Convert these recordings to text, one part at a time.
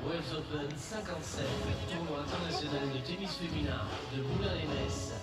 Waves Open 57, tournoi international de tennis féminin de Boulin-les-Metz.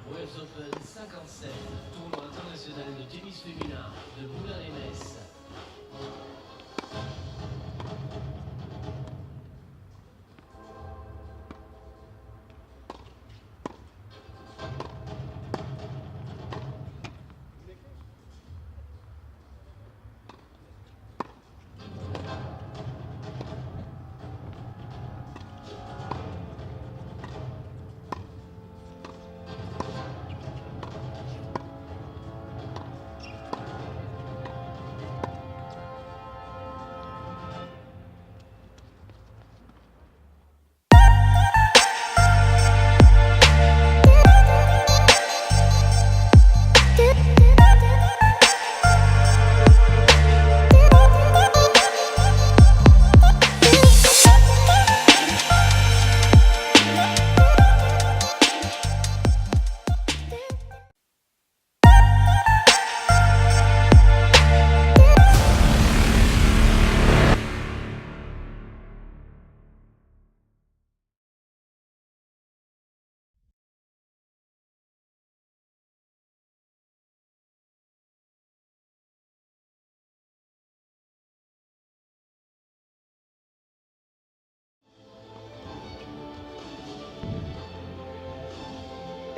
Waves Open 57, tournoi international de tennis féminin de Boulin-les-Metz.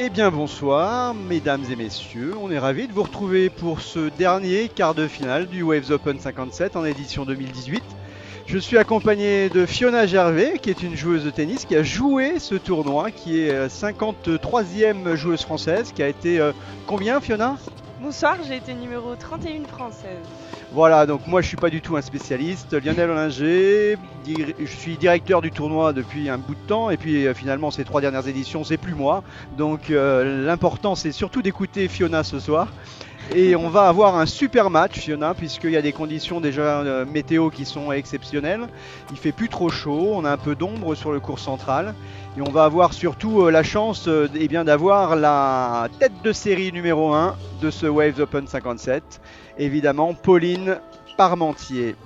Eh bien bonsoir mesdames et messieurs, on est ravis de vous retrouver pour ce dernier quart de finale du Waves Open 57 en édition 2018. Je suis accompagné de Fiona Gervais qui est une joueuse de tennis qui a joué ce tournoi, qui est 53e joueuse française, qui a été combien Fiona ? Bonsoir, j'ai été numéro 31 française. Voilà, donc moi je suis pas du tout un spécialiste. Lionel Ollinger, je suis directeur du tournoi depuis un bout de temps et puis finalement ces 3 dernières éditions c'est plus moi. Donc l'important c'est surtout d'écouter Fiona ce soir. Et on va avoir un super match Fiona, puisqu'il y a des conditions déjà météo qui sont exceptionnelles. Il fait plus trop chaud, on a un peu d'ombre sur le court central. Et on va avoir surtout la chance eh bien, d'avoir la tête de série numéro 1 de ce Waves Open 57. Évidemment, Pauline Parmentier.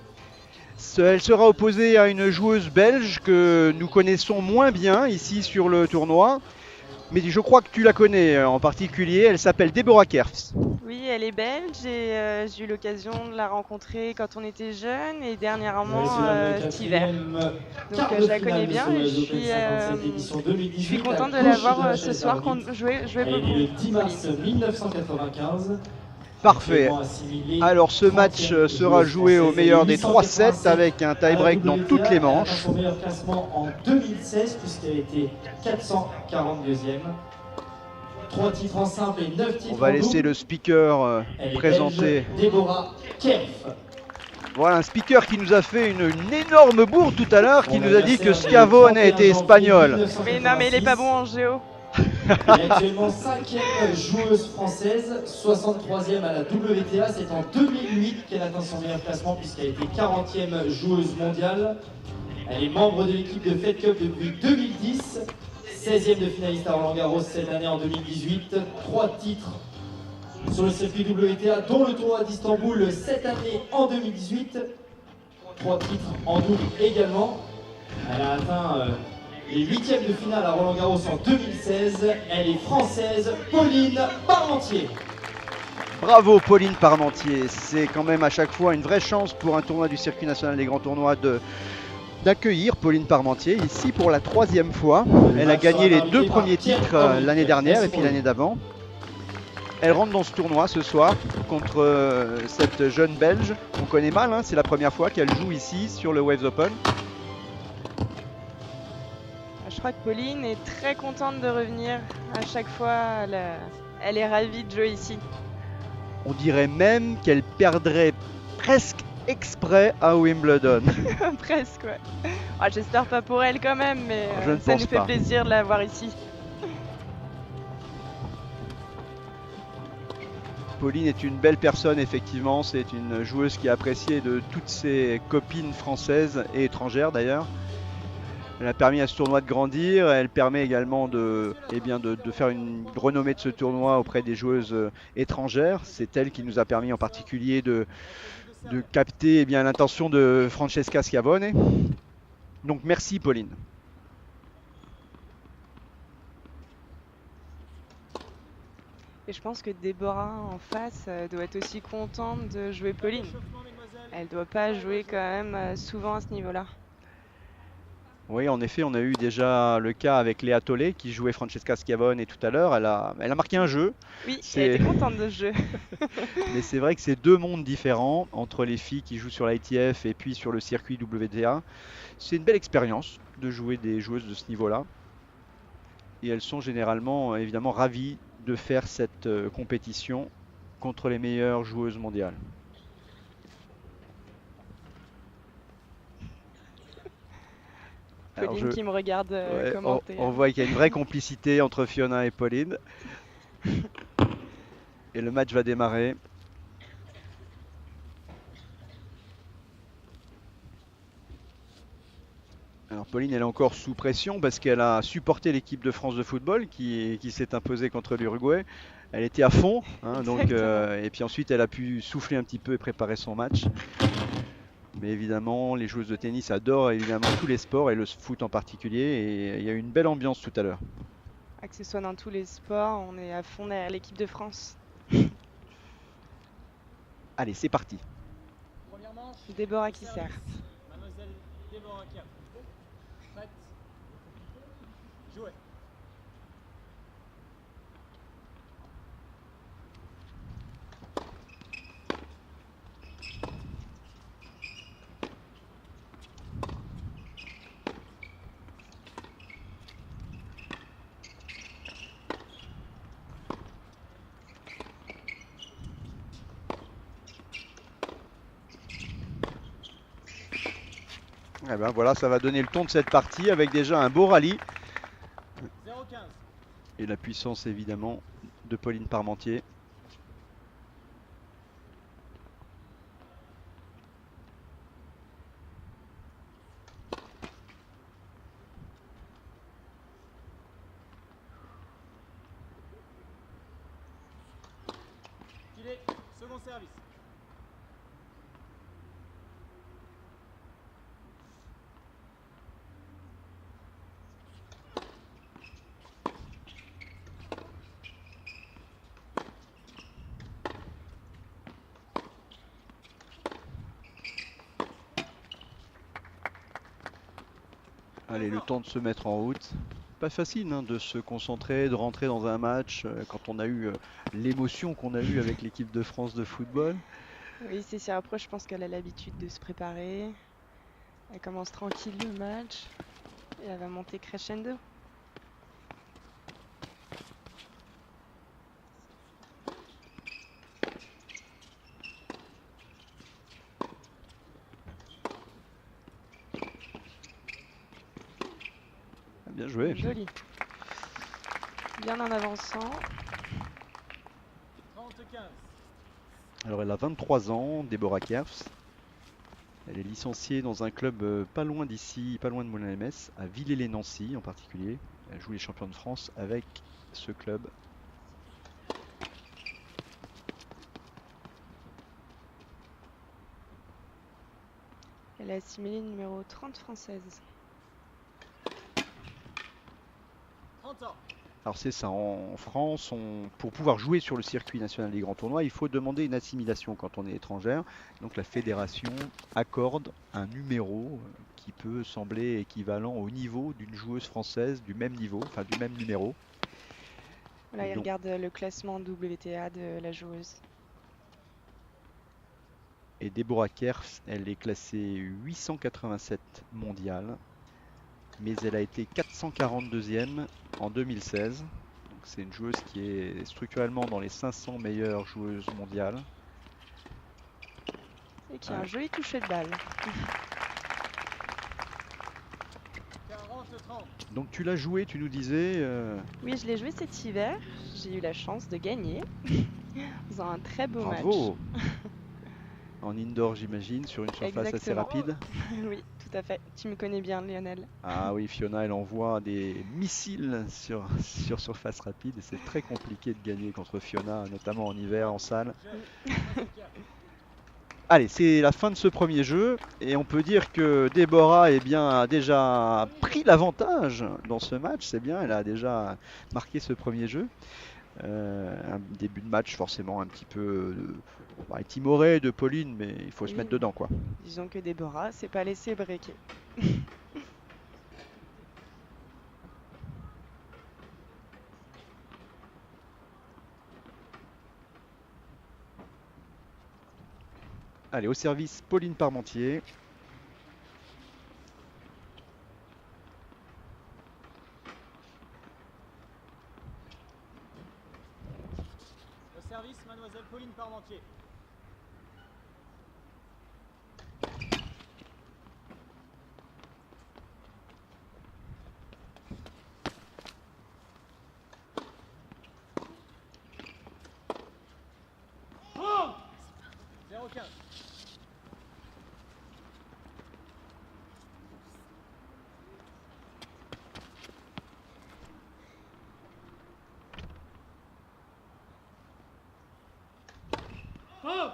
Elle sera opposée à une joueuse belge que nous connaissons moins bien ici sur le tournoi. Mais je crois que tu la connais en particulier, elle s'appelle Deborah Kerfs. Oui, elle est belge et j'ai eu l'occasion de la rencontrer quand on était jeune et Ouais, dernièrement c'est là le cet hiver. quatrième Donc quart de je la finale connais de ce bien et US Open 57 édition je suis 2018 à contente de la gauche de voir la ce chaise soir d'arbitre. jouer Elle est née beaucoup, le 10 mars Pauline. 1995. Parfait. Actuellement assimilée Alors ce match 30e sera joueuse joué au française. Elle meilleur est des 3 sets 887 avec un à la tie-break dans toutes les WTA. Elle atteint manches. son meilleur classement en 2016 puisqu'elle était 442e. 3 titres en simple et 9 titres On va en laisser double. le speaker Elle est présenter. belge, Deborah Kerf. Voilà un speaker qui nous a fait une énorme bourde tout à l'heure, qui Son nous a dit que adversaire Scavone né le était 31 janvier espagnol. Mais non, mais il est pas 1986. bon en géo. Elle est actuellement 5e joueuse française, 63e à la WTA. C'est en 2008 qu'elle atteint son meilleur classement puisqu'elle était 40e joueuse mondiale. Elle est membre de l'équipe de Fed Cup depuis 2010, 16e de finaliste à Roland Garros cette année en 2018, 3 titres sur le circuit WTA, dont le tournoi d'Istanbul cette année en 2018, 3 titres en double également. Elle a atteint les 8e de finale à Roland Garros en 2016. Elle est française, Pauline Parmentier. Bravo Pauline Parmentier, c'est quand même à chaque fois une vraie chance pour un tournoi du circuit national des grands tournois d'accueillir Pauline Parmentier ici pour la 3e fois. Elle a gagné les 2 premiers titres l'année dernière et puis l'année d'avant. Elle rentre dans ce tournoi ce soir contre cette jeune Belge. On connaît mal, hein, c'est la première fois qu'elle joue ici sur le Waves Open. Je crois que Pauline est très contente de revenir à chaque fois. Elle est ravie de jouer ici. On dirait même qu'elle perdrait presque exprès à Wimbledon. Presque, ouais. Ah, j'espère pas pour elle quand même, mais Je ne ça pense nous fait pas. plaisir de la voir ici. Pauline est une belle personne, effectivement. C'est une joueuse qui est appréciée de toutes ses copines françaises et étrangères d'ailleurs. Elle a permis à ce tournoi de grandir. Elle permet également de faire une renommée de ce tournoi auprès des joueuses étrangères. C'est elle qui nous a permis en particulier de capter l'intention de Francesca Schiavone. Donc merci Pauline. Et je pense que Déborah en face doit être aussi contente de jouer Pauline. Elle doit pas jouer quand même souvent à ce niveau-là. Oui, en effet, on a eu déjà le cas avec Léa Tollet qui jouait Francesca Schiavone tout à l'heure. Elle a marqué un jeu. Oui, elle était contente de ce jeu. Mais c'est vrai que c'est deux mondes différents entre les filles qui jouent sur l'ITF et puis sur le circuit WTA. C'est une belle expérience de jouer des joueuses de ce niveau-là. Et elles sont généralement évidemment ravies de faire cette compétition contre les meilleures joueuses mondiales. Pauline qui me regarde commenter. On voit qu'il y a une vraie complicité entre Fiona et Pauline. Et le match va démarrer. Alors Pauline, elle est encore sous pression parce qu'elle a supporté l'équipe de France de football qui s'est imposée contre l'Uruguay. Elle était à fond, hein, donc, et puis ensuite elle a pu souffler un petit peu et préparer son match. Mais évidemment, les joueuses de tennis adorent évidemment tous les sports et le foot en particulier. Et il y a eu une belle ambiance tout à l'heure. Que ce soit dans tous les sports, on est à fond derrière l'équipe de France. Allez, c'est parti. Première manche. Déborah qui sert. Mademoiselle Déborah Kerf. Prête. Jouez. Et ben voilà, ça va donner le ton de cette partie avec déjà un beau rallye. 0-15. Et la puissance évidemment de Pauline Parmentier. Filet. Second service. Allez, le temps de se mettre en route. Pas facile hein, de se concentrer, de rentrer dans un match quand on a eu l'émotion qu'on a eue avec l'équipe de France de football. Oui, c'est sûr. Après, je pense qu'elle a l'habitude de se préparer. Elle commence tranquille le match et elle va monter crescendo. Bien joué. Joli. Bien en avançant. 30-15. Alors elle a 23 ans, Déborah Kerfs. Elle est licenciée dans un club pas loin d'ici, pas loin de Moulins-les-Metz, à Villers-les-Nancy en particulier. Elle joue les champions de France avec ce club. Elle est assimilée numéro 30 française. 30 ans. Alors c'est ça, en France, pour pouvoir jouer sur le circuit national des grands tournois, il faut demander une assimilation quand on est étrangère. Donc la fédération accorde un numéro qui peut sembler équivalent au niveau d'une joueuse française du même niveau, enfin du même numéro. Voilà, il Donc- regarde le classement WTA de la joueuse. Et Deborah Kerfs, elle est classée 887 mondiale, mais elle a été 442e en 2016. Donc c'est une joueuse qui est structurellement dans les 500 meilleures joueuses mondiales. Et qui a un joli toucher de balle. 40-30. Donc tu l'as joué, tu nous disais. Oui, je l'ai joué cet hiver. J'ai eu la chance de gagner. Dans un très beau Bravo. En indoor, j'imagine, sur une surface assez Exactement. rapide. match. Oui, tout à fait. Tu me connais bien, Lionel. Ah oui, Fiona, elle envoie des missiles sur surface rapide. Et c'est très compliqué de gagner contre Fiona, notamment en hiver, en salle. Jeune. Allez, c'est la fin de ce premier jeu. Et on peut dire que Déborah a déjà pris l'avantage dans ce match. C'est bien, elle a déjà marqué ce premier jeu. Un début de match forcément un petit peu timoré de Pauline, mais il faut se Oui. mettre dedans quoi. Disons que Déborah s'est pas laissé breaker. Allez, au service, Pauline Parmentier. Au service, mademoiselle Pauline Parmentier. Oh 0-15. Oh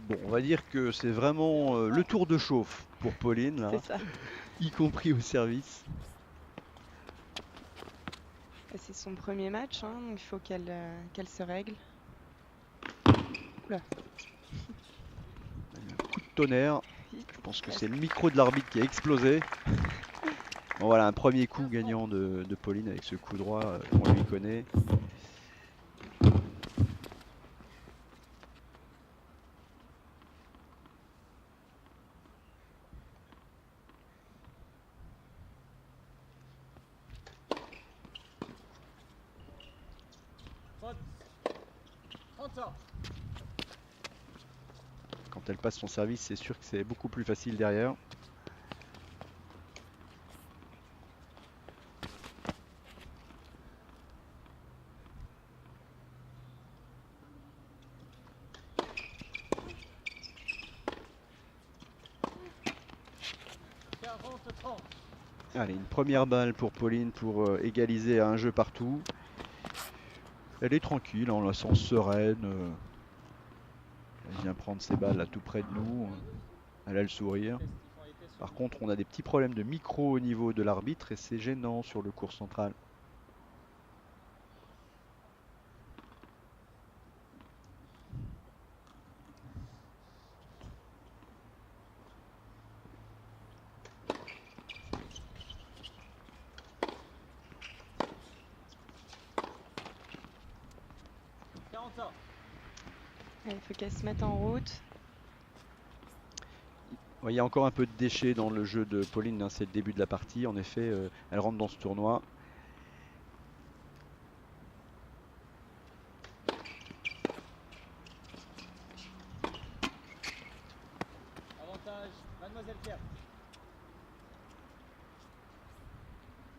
Bon, on va dire que c'est vraiment le tour de chauffe pour Pauline, là, C'est ça. y compris au service. Et c'est son premier match, hein, donc il faut qu'elle se règle. Oula. Coup de tonnerre. Je pense que c'est le micro de l'arbitre qui a explosé. Bon, voilà, un premier coup gagnant de Pauline avec ce coup droit qu'on lui connaît. Faute. 30 ans. Quand elle passe son service, c'est sûr que c'est beaucoup plus facile derrière. Allez, une première balle pour Pauline pour égaliser à un jeu partout. Elle est tranquille, on la sent sereine. Elle vient prendre ses balles là tout près de nous. Elle a le sourire. Par contre, on a des petits problèmes de micro au niveau de l'arbitre et c'est gênant sur le court central. Il faut qu'elle se mette en route. Ouais, il y a encore un peu de déchets dans le jeu de Pauline, hein, c'est le début de la partie. En effet, elle rentre dans ce tournoi. Avantage, Mademoiselle Pierre.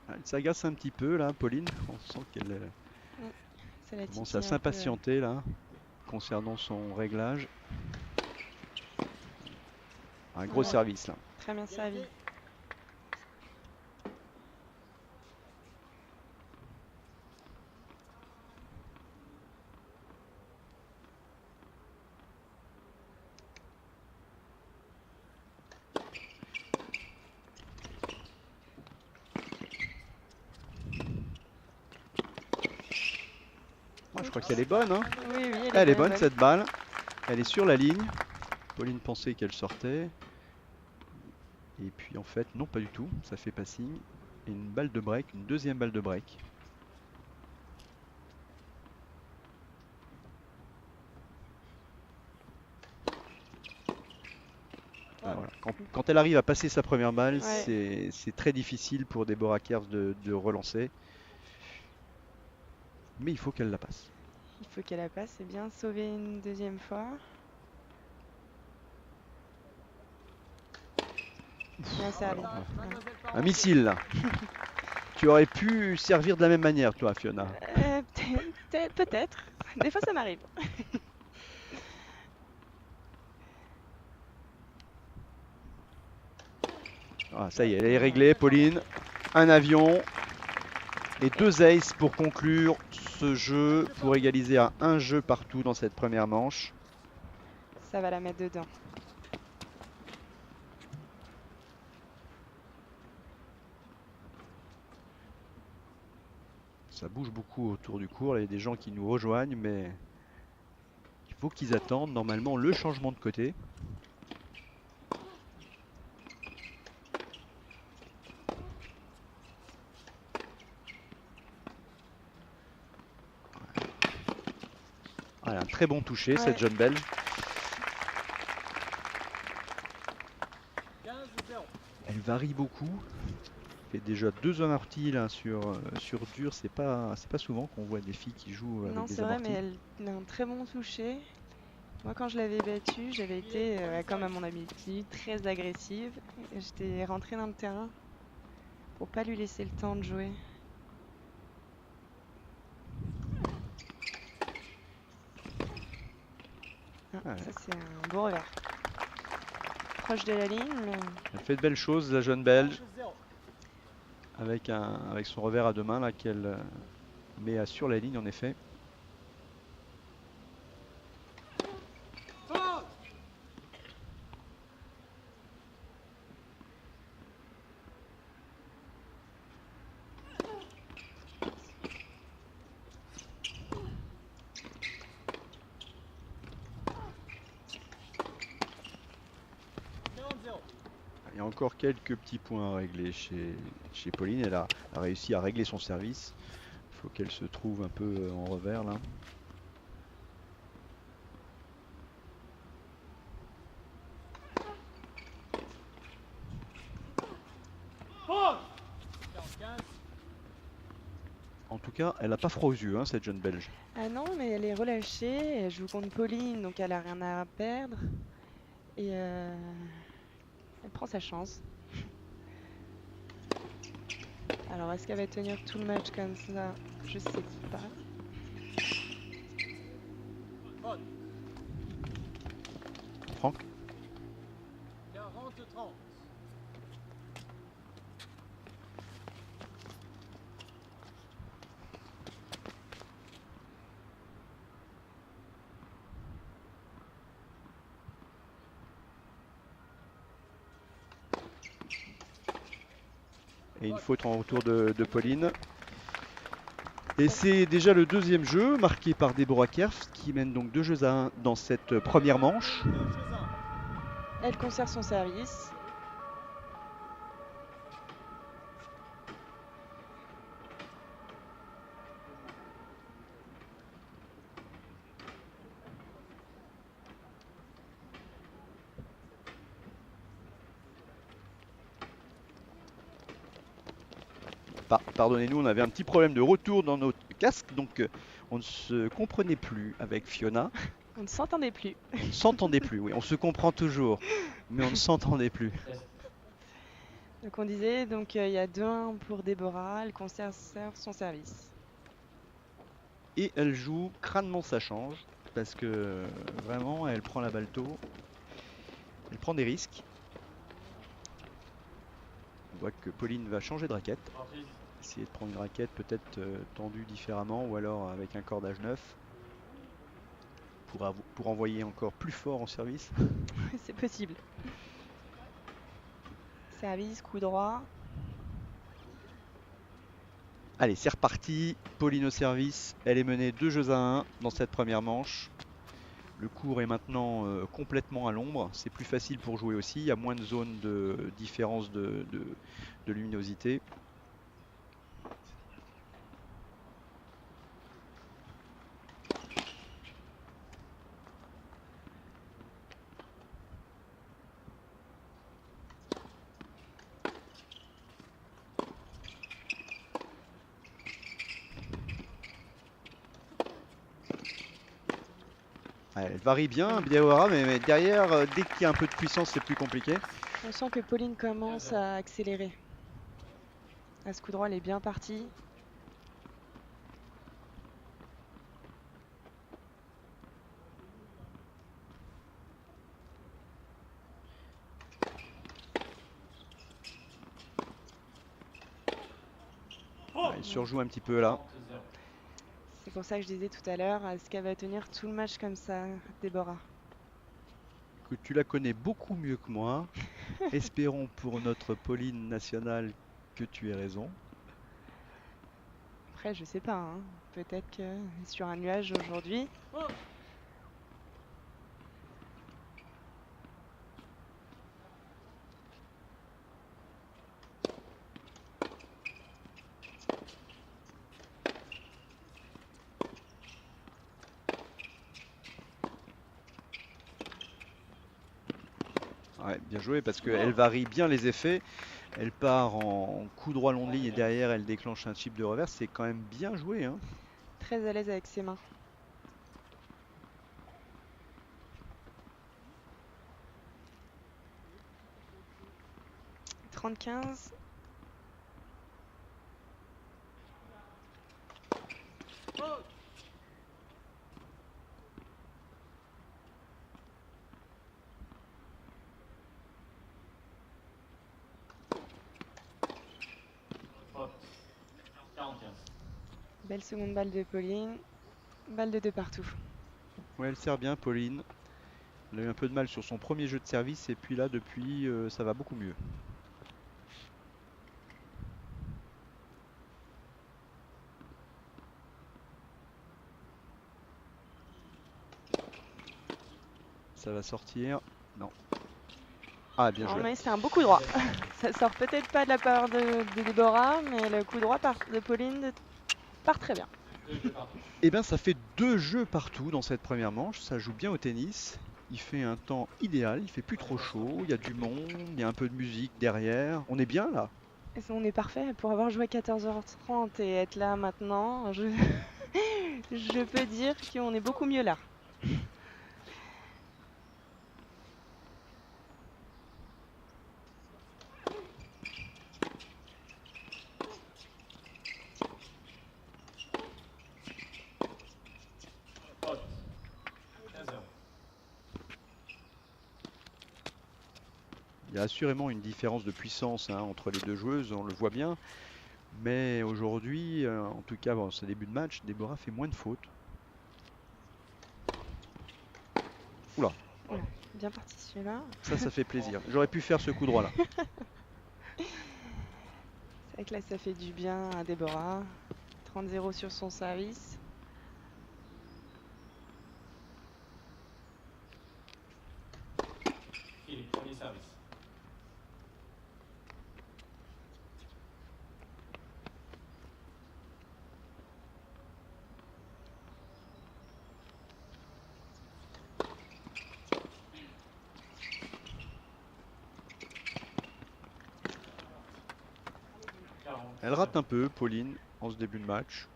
Elle s'agace un petit peu là, Pauline. On sent qu'elle Ça la commence titille à un peu. s'impatienter là, concernant son réglage. Un gros Ouais. service là. Très bien servi. Moi, je crois qu'elle est bonne, hein. Oui, oui, Elle est bien bonne cette balle. Elle est sur la ligne. Pauline pensait qu'elle sortait. Et puis en fait, non, pas du tout. Ça fait passing. Et une balle de break, une deuxième balle de break. Ah, voilà. Quand elle arrive à passer sa première balle, Ouais. c'est très difficile pour Deborah Kers de relancer. Mais il faut qu'elle la passe. Il faut qu'elle la passe. C'est bien sauvé une deuxième fois. Bien servi. Avantage, Ouais. Mademoiselle Un Parmentier. missile là. Tu aurais pu servir de la même manière, toi, Fiona. Peut-être. Des fois, ça m'arrive. Ah, ça y est, elle est réglée, Pauline. Un avion et 2 aces pour conclure ce jeu, pour égaliser à un jeu partout dans cette première manche. Ça va la mettre dedans. Ça bouge beaucoup autour du cours, il y a des gens qui nous rejoignent, mais il faut qu'ils attendent normalement le changement de côté. Voilà, un très bon toucher, cette Ouais. jeune belge. 15-0. Elle varie beaucoup. Fait déjà 2 amortis là sur dur. C'est pas souvent qu'on voit des filles qui jouent avec Non, des c'est vrai, mais amortis. elle a un très bon toucher. Moi, quand je l'avais battue, j'avais été, comme à mon habitude, très agressive. Et j'étais rentrée dans le terrain pour pas lui laisser le temps de jouer. Ah, Ouais. ça, c'est un beau revers. Proche de la ligne, mais Elle fait de belles choses, la jeune belge, 0. avec son revers à deux mains là qu'elle met sur la ligne en effet. Faute. Il y a encore quelques petits points à régler chez Pauline. Elle a réussi à régler son service. Il faut qu'elle se trouve un peu en revers là. Faute. 45. En tout cas, elle n'a pas froid aux yeux, hein, cette jeune belge. ah non, mais elle est relâchée. Elle joue contre Pauline, donc elle a rien à perdre. Et elle prend sa chance. Alors, est-ce qu'elle va tenir tout le match comme ça? Je sais pas. Faute. Franck, 40-30. et une faute en retour de Pauline. Et c'est déjà le deuxième jeu marqué par Deborah Kers qui mène donc 2-1 dans cette première manche. 2-1. Elle conserve son service. Pardonnez-nous, on avait un petit problème de retour dans notre casque, donc on ne se comprenait plus avec Fiona. On ne s'entendait plus. On ne s'entendait plus, oui, on se comprend toujours, mais on ne s'entendait plus. Donc on disait, donc il y a 2-1 pour Déborah, elle conserve son service. Et elle joue crânement ça change, parce que vraiment, elle prend la balle tôt. Elle prend des risques. On voit que Pauline va changer de raquette. Essayer de prendre une raquette peut-être tendue différemment ou alors avec un cordage neuf pour envoyer encore plus fort en service. C'est possible. Service, coup droit. Allez, c'est reparti. Pauline au service. Elle est menée 2-1 dans cette première manche. Le court est maintenant complètement à l'ombre. C'est plus facile pour jouer aussi. Il y a moins de zones de différence de luminosité. Elle varie bien, Biawara, mais derrière, dès qu'il y a un peu de puissance, c'est plus compliqué. On sent que Pauline commence à accélérer. À ce coup droit, elle est bien partie. Elle surjoue un petit peu là. C'est pour ça que je disais tout à l'heure, est-ce qu'elle va tenir tout le match comme ça, Déborah? Que tu la connais beaucoup mieux que moi. Espérons pour notre Pauline nationale que tu aies raison. Après, je sais pas, hein. Peut-être que sur un nuage aujourd'hui. Ouais, bien joué parce qu'elle varie bien les effets. Elle part en coup droit long de ligne et derrière elle déclenche un chip de reverse. C'est quand même bien joué, hein. Très à l'aise avec ses mains. « 30-15 ». Belle seconde balle de Pauline. Balle de 2 partout. Ouais, elle sert bien, Pauline. Elle a eu un peu de mal sur son premier jeu de service et puis là, depuis, ça va beaucoup mieux. Ça va sortir. Non. Ah, bien Non, joué. mais c'est un beau coup droit. Ça sort peut-être pas de la part de Déborah, mais le coup droit de Pauline part très bien. Eh bien, ça fait 2 jeux partout dans cette première manche. Ça joue bien au tennis. Il fait un temps idéal. Il fait plus trop chaud. Il y a du monde. Il y a un peu de musique derrière. On est bien là. Et on est parfait pour avoir joué à 14h30 et être là maintenant. Je peux dire qu'on est beaucoup mieux là. Il y a assurément une différence de puissance entre les deux joueuses, on le voit bien. Mais aujourd'hui, en tout cas, bon, ce début de match, Déborah fait moins de fautes. Oula. Oula, bien parti celui-là. Ça fait plaisir. J'aurais pu faire ce coup droit là. C'est vrai que là, ça fait du bien à Déborah. 30-0 sur son service. Premier service. Elle rate un peu, Pauline, en ce début de match.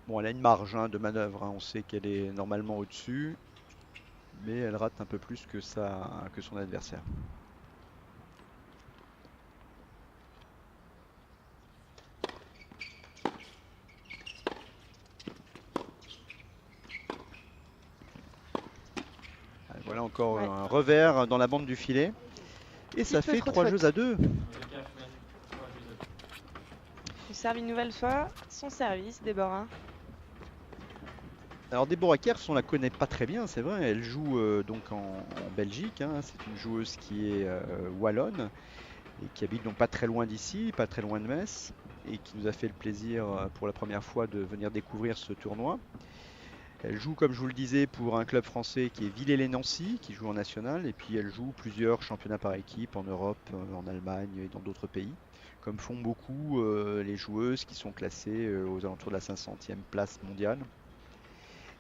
Bon, elle a une marge hein, de manœuvre, hein. On sait qu'elle est normalement au-dessus, mais elle rate un peu plus que son adversaire. Voilà encore Ouais. un revers dans la bande du filet. Et ça peu fait trop de 3 fautes. jeux à 2. Je serve une nouvelle fois son service, Déborah. Alors Deborah Kers, on la connaît pas très bien, c'est vrai. Elle joue donc en Belgique, hein. C'est une joueuse qui est wallonne et qui habite donc pas très loin d'ici, pas très loin de Metz, et qui nous a fait le plaisir pour la première fois de venir découvrir ce tournoi. Elle joue, comme je vous le disais, pour un club français qui est Villers-lès-Nancy, qui joue en national, et puis elle joue plusieurs championnats par équipe en Europe, en Allemagne et dans d'autres pays, comme font beaucoup les joueuses qui sont classées aux alentours de la 500e place mondiale.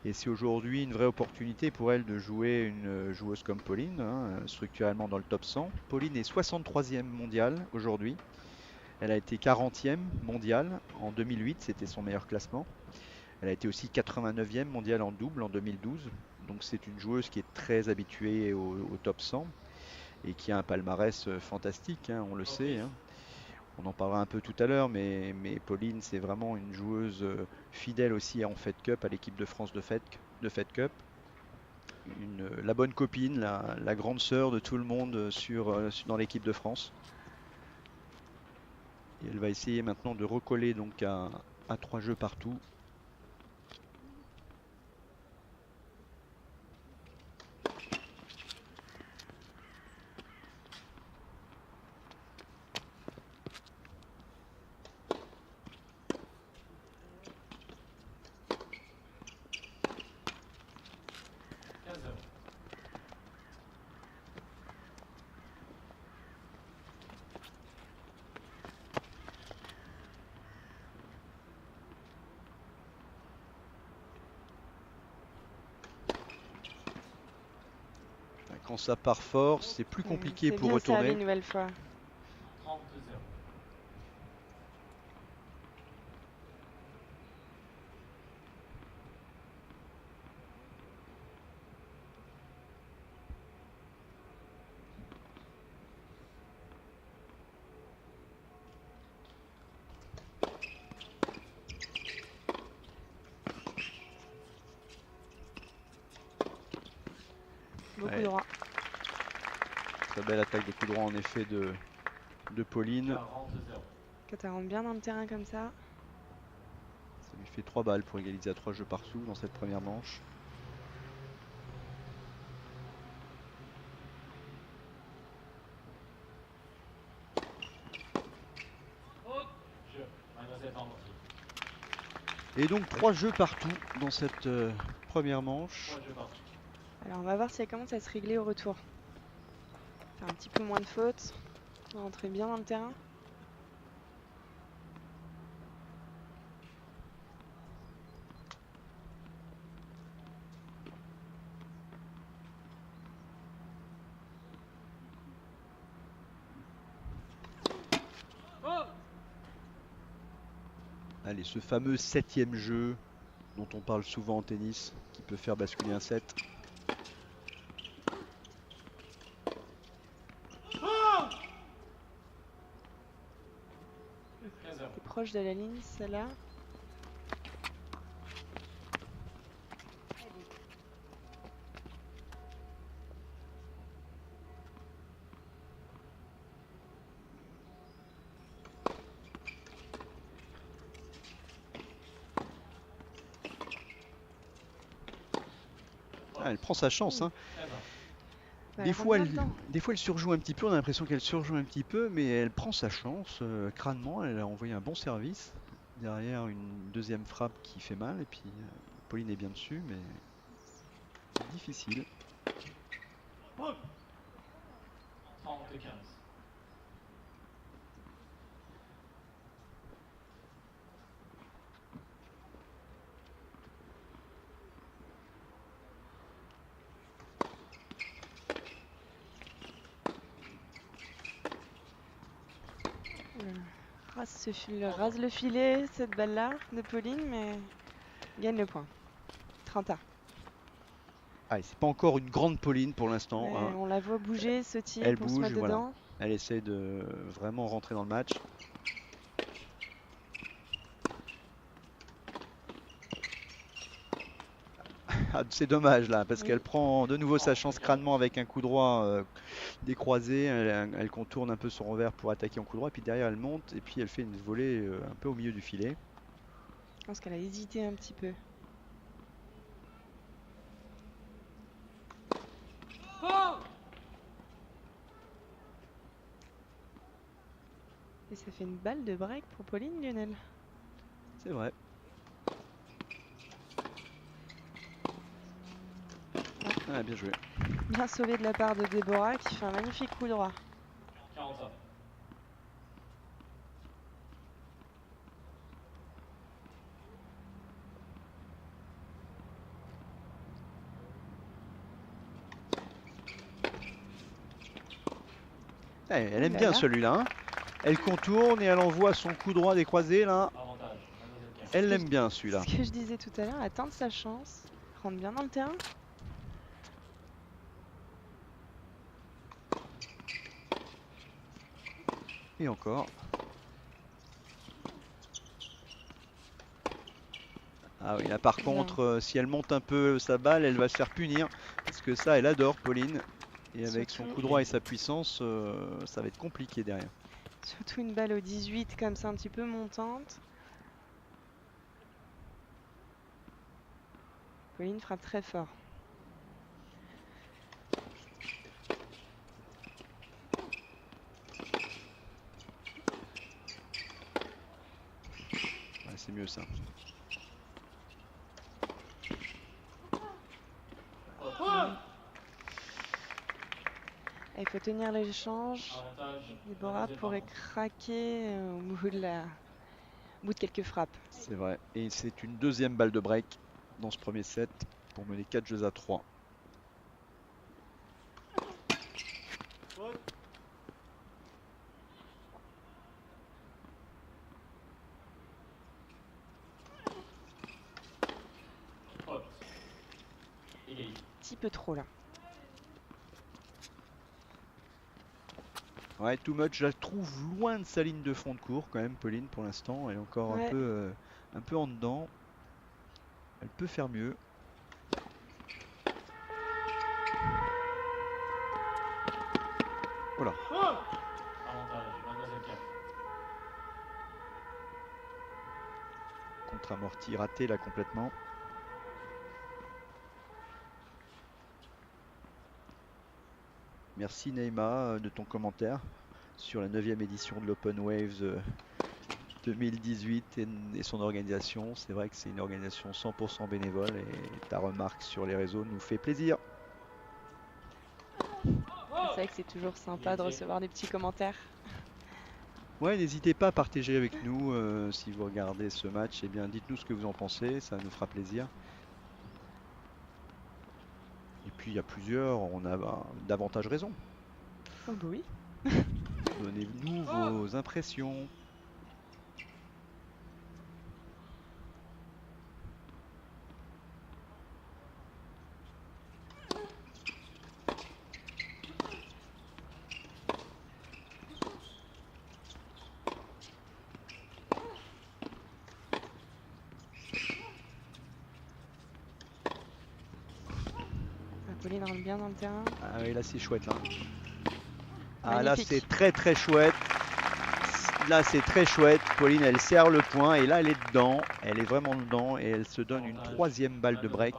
Et c'est aujourd'hui une vraie opportunité pour elle de jouer une joueuse comme Pauline, hein, structurellement dans le top 100. Pauline est 63e mondiale aujourd'hui. Elle a été 40e mondiale en 2008, c'était son meilleur classement. Elle a été aussi 89e mondiale en double en 2012. Donc c'est une joueuse qui est très habituée au top 100 et qui a un palmarès fantastique, hein, on le sait, hein. On en parlera un peu tout à l'heure, mais Pauline, c'est vraiment une joueuse fidèle aussi en Fed Cup, à l'équipe de France de Fed Cup. La bonne copine, la grande sœur de tout le monde dans l'équipe de France. Et elle va essayer maintenant de recoller donc à 3 jeux partout. Quand ça part fort, c'est plus compliqué C'est pour bien servi retourner. une nouvelle fois. 32-0. Beaucoup Ouais. droit. Très belle attaque de coup droit en effet de Pauline. 42-0. Quand elle rentre bien dans le terrain comme ça. Ça lui fait 3 balles pour égaliser à 3 jeux partout dans cette première manche. Et donc 3 jeux partout dans cette première manche. Alors on va voir si elle commence à se régler au retour. Faire un petit peu moins de fautes. Rentrer bien dans le terrain. Allez, ce fameux 7e jeu dont on parle souvent en tennis, qui peut faire basculer un set. T'es proche de la ligne, celle-là. Ah, elle prend sa chance, hein. Bah, Des elle fois, rentre dans le temps. des fois, elle surjoue un petit peu, on a l'impression qu'elle surjoue un petit peu, mais elle prend sa chance. Crânement, elle a envoyé un bon service. Derrière, une deuxième frappe qui fait mal, et puis Pauline est bien dessus, mais c'est difficile. 30-15. rase le filet, cette balle-là de Pauline, mais gagne le point. 30 Ah, et c'est pas encore une grande Pauline pour l'instant, Ouais, hein. on la voit bouger, sautiller Elle pour se bouge, mettre voilà. dedans. Elle essaie de vraiment rentrer dans le match. Ah, c'est dommage là, parce Oui. qu'elle prend de nouveau sa chance crânement avec un coup droit décroisé. Elle contourne un peu son revers pour attaquer en coup droit, et puis derrière elle monte, et puis elle fait une volée un peu au milieu du filet. Je pense qu'elle a hésité un petit peu. Et ça fait une balle de break pour Pauline, Lionel. C'est vrai. Ah, bien joué. Bien sauvé de la part de Déborah qui fait un magnifique coup droit. 40 ans. Elle aime là bien là. celui-là, hein. Elle contourne et elle envoie son coup droit décroisé là. Avantage. Mademoiselle Casse. Elle l'aime bien celui-là. Ce que je disais tout à l'heure, elle tente sa chance, rentre bien dans le terrain. Et encore. Ah oui, là par contre, si elle monte un peu sa balle, elle va se faire punir. Parce que ça, elle adore, Pauline. Et avec son Surtout- coup droit et sa puissance, ça va être compliqué derrière. Surtout une balle au 18 comme ça un petit peu montante. Pauline frappe très fort. Ouais, c'est mieux ça. Il faut tenir l'échange. Avantage. Déborah Mademoiselle pourrait Parmentier. craquer au bout de quelques frappes. C'est vrai. Et c'est une deuxième balle de break dans ce premier set pour mener 4-3. Faute. Faute. Égalité. Un petit peu trop là. Ouais, too much, je la trouve loin de sa ligne de fond de cours quand même, Pauline, pour l'instant. Elle est encore Ouais. un peu en dedans. Elle peut faire mieux. Voilà. Avantage. Mademoiselle Casse. Contre-amorti raté là complètement. Merci Neymar de ton commentaire sur la 9e édition de l'Open Waves 2018 et son organisation. C'est vrai que c'est une organisation 100% bénévole et ta remarque sur les réseaux nous fait plaisir. C'est vrai que c'est toujours sympa de recevoir des petits commentaires. Ouais, n'hésitez pas à partager avec nous si vous regardez ce match. Eh bien, dites-nous ce que vous en pensez, ça nous fera plaisir. Et puis, il y a plusieurs, on a davantage raison. Oh bah oui. Donnez-nous vos impressions. Pauline rentre bien dans le terrain. Ah oui, là c'est chouette là. Ah là Magnifique. c'est très très chouette. Là c'est très chouette. Pauline elle serre le point et là elle est dedans. Elle est vraiment dedans et elle se donne une troisième balle de break.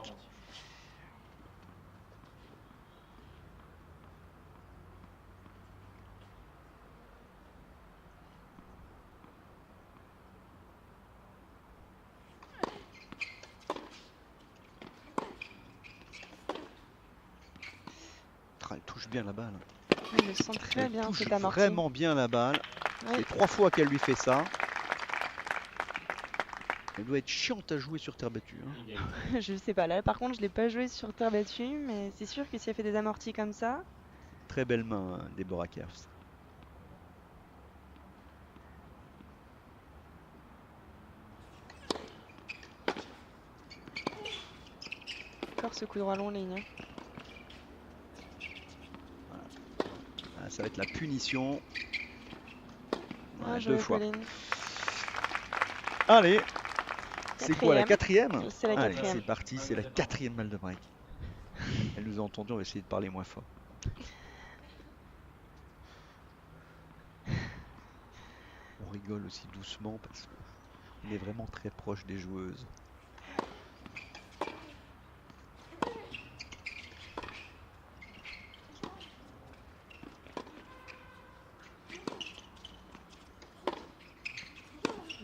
Elle touche bien la balle. Elle le sent très Elle bien touche cet amorti. vraiment bien la balle. Ouais. C'est 3 fois qu'elle lui fait ça. Elle doit être chiante à jouer sur terre battue, hein. Je sais pas, là par contre je l'ai pas joué sur terre battue, mais c'est sûr que si elle fait des amortis comme ça, Très belle main, Deborah Kerfs. encore ce coup droit long ligne. Ah, ça va être la punition. Ah, Ouais, joué, 2 fois. Pauline. Allez, c'est quoi la Quatrième. quatrième? C'est la Allez, quatrième. c'est parti, c'est la quatrième balle de break. Elle nous a entendu, on va essayer de parler moins fort. On rigole aussi doucement parce qu'on est vraiment très proche des joueuses.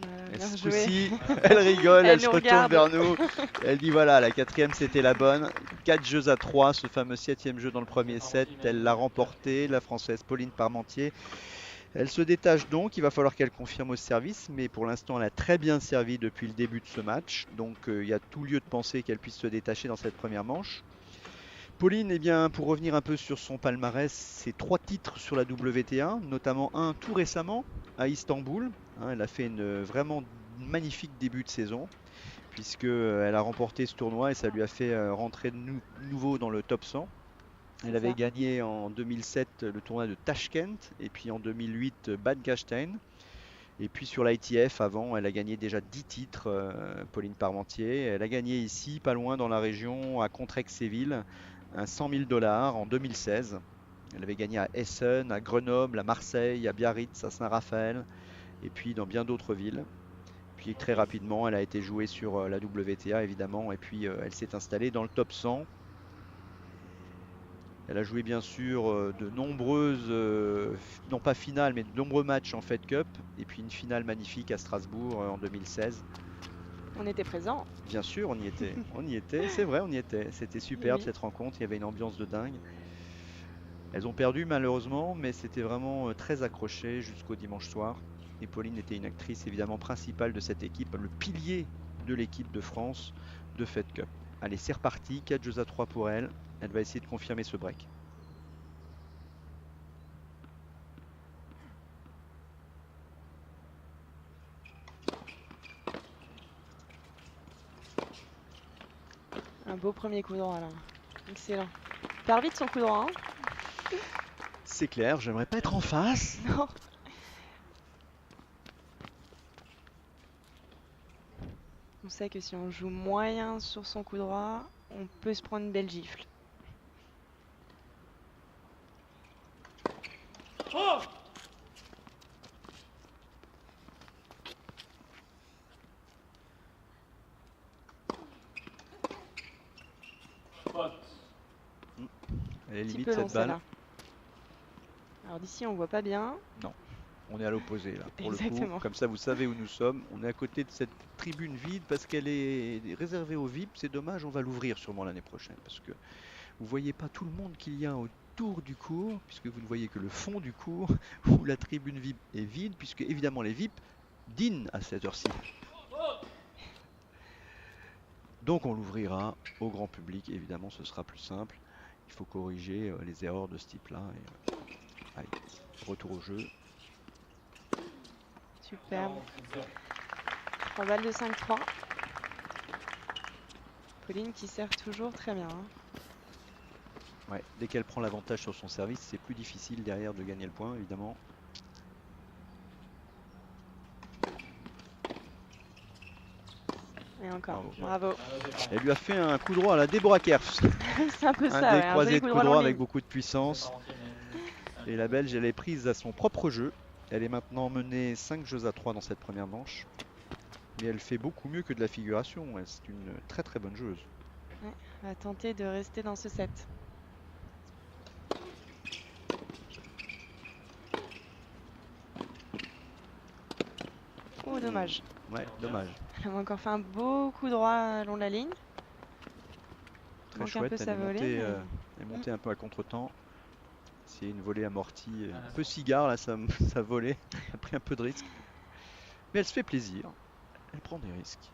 Voilà, Et bien ce joué. coup-ci, elle rigole, Elle elle se nous retourne regarde. vers nous. Elle dit voilà, la quatrième c'était la bonne. 4 jeux à 3, ce fameux 7e jeu dans le premier set. Elle l'a remporté, la Française Pauline Parmentier. Elle se détache donc, il va falloir qu'elle confirme au service, mais pour l'instant elle a très bien servi depuis le début de ce match. Donc il y a tout lieu de penser qu'elle puisse se détacher dans cette première manche. Pauline, eh bien, pour revenir un peu sur son palmarès, c'est 3 titres sur la WTA, notamment un tout récemment à Istanbul. Hein, elle a fait une vraiment magnifique début de saison, puisqu'elle a remporté ce tournoi et ça lui a fait rentrer de nouveau dans le top 100. Elle C'est avait ça. gagné en 2007 le tournoi de Tashkent et puis en 2008 Bad Gastein. Et puis sur l'ITF avant, elle a gagné déjà 10 titres, Pauline Parmentier. Elle a gagné ici, pas loin dans la région, à Contrexéville, un 100 000 $ en 2016. Elle avait gagné à Essen, à Grenoble, à Marseille, à Biarritz, à Saint-Raphaël et puis dans bien d'autres villes. Puis très rapidement, elle a été jouée sur la WTA évidemment et puis elle s'est installée dans le top 100. Elle a joué bien sûr de nombreuses, non pas finales, mais de nombreux matchs en Fed Cup. Et puis une finale magnifique à Strasbourg en 2016. On était présents. Bien sûr, on y était, c'est vrai, on y était. C'était superbe Oui. cette rencontre, il y avait une ambiance de dingue. Elles ont perdu malheureusement, mais c'était vraiment très accroché jusqu'au dimanche soir. Et Pauline était une actrice évidemment principale de cette équipe, le pilier de l'équipe de France de Fed Cup. Allez, c'est reparti, 4 jeux à 3 pour elle. Elle va essayer de confirmer ce break. Un beau premier coup droit là. Excellent. Perd vite son coup droit. Hein. C'est clair, j'aimerais pas être en face. Non. On sait que si on joue moyen sur son coup droit, on peut se prendre une belle gifle. Elle est Un petit limite peu long cette balle. celle-là. Alors d'ici on voit pas bien. Non, on est à l'opposé là. Pour le Exactement. coup, comme ça vous savez où nous sommes. On est à côté de cette tribune vide parce qu'elle est réservée aux VIP. C'est dommage, on va l'ouvrir sûrement l'année prochaine parce que vous voyez pas tout le monde qu'il y a autour du cours, puisque vous ne voyez que le fond du cours où la tribune VIP est vide, puisque évidemment les VIP dînent à cette heure-ci. Donc on l'ouvrira au grand public, évidemment ce sera plus simple. Il faut corriger les erreurs de ce type-là. Allez, retour au jeu. Superbe. 3 balles de 5-3. Pauline qui sert toujours très bien. Hein. Ouais, dès qu'elle prend l'avantage sur son service, c'est plus difficile derrière de gagner le point, évidemment. Et encore. Bravo. Bravo. Elle lui a fait un coup droit à la Deborah Kerfs. C'est un peu Un ça. Ouais, décroisé joli de coup coup long droit ligne. avec beaucoup de puissance. Et la Belge, elle est prise à son propre jeu. Elle est maintenant menée 5 jeux à 3 dans cette première manche. Mais elle fait beaucoup mieux que de la figuration. C'est une très très bonne joueuse. Ouais, on va tenter de rester dans ce set. Oh, dommage. Ouais, dommage. Elle a encore fait un beau coup droit le long de la ligne. Très Manque un chouette. peu Elle sa est volée. montée, Mais... elle est montée un peu à contre-temps. C'est une volée amortie. Un peu cigare là, ça volée. Elle a pris un peu de risque. Mais elle se fait plaisir. Elle prend des risques.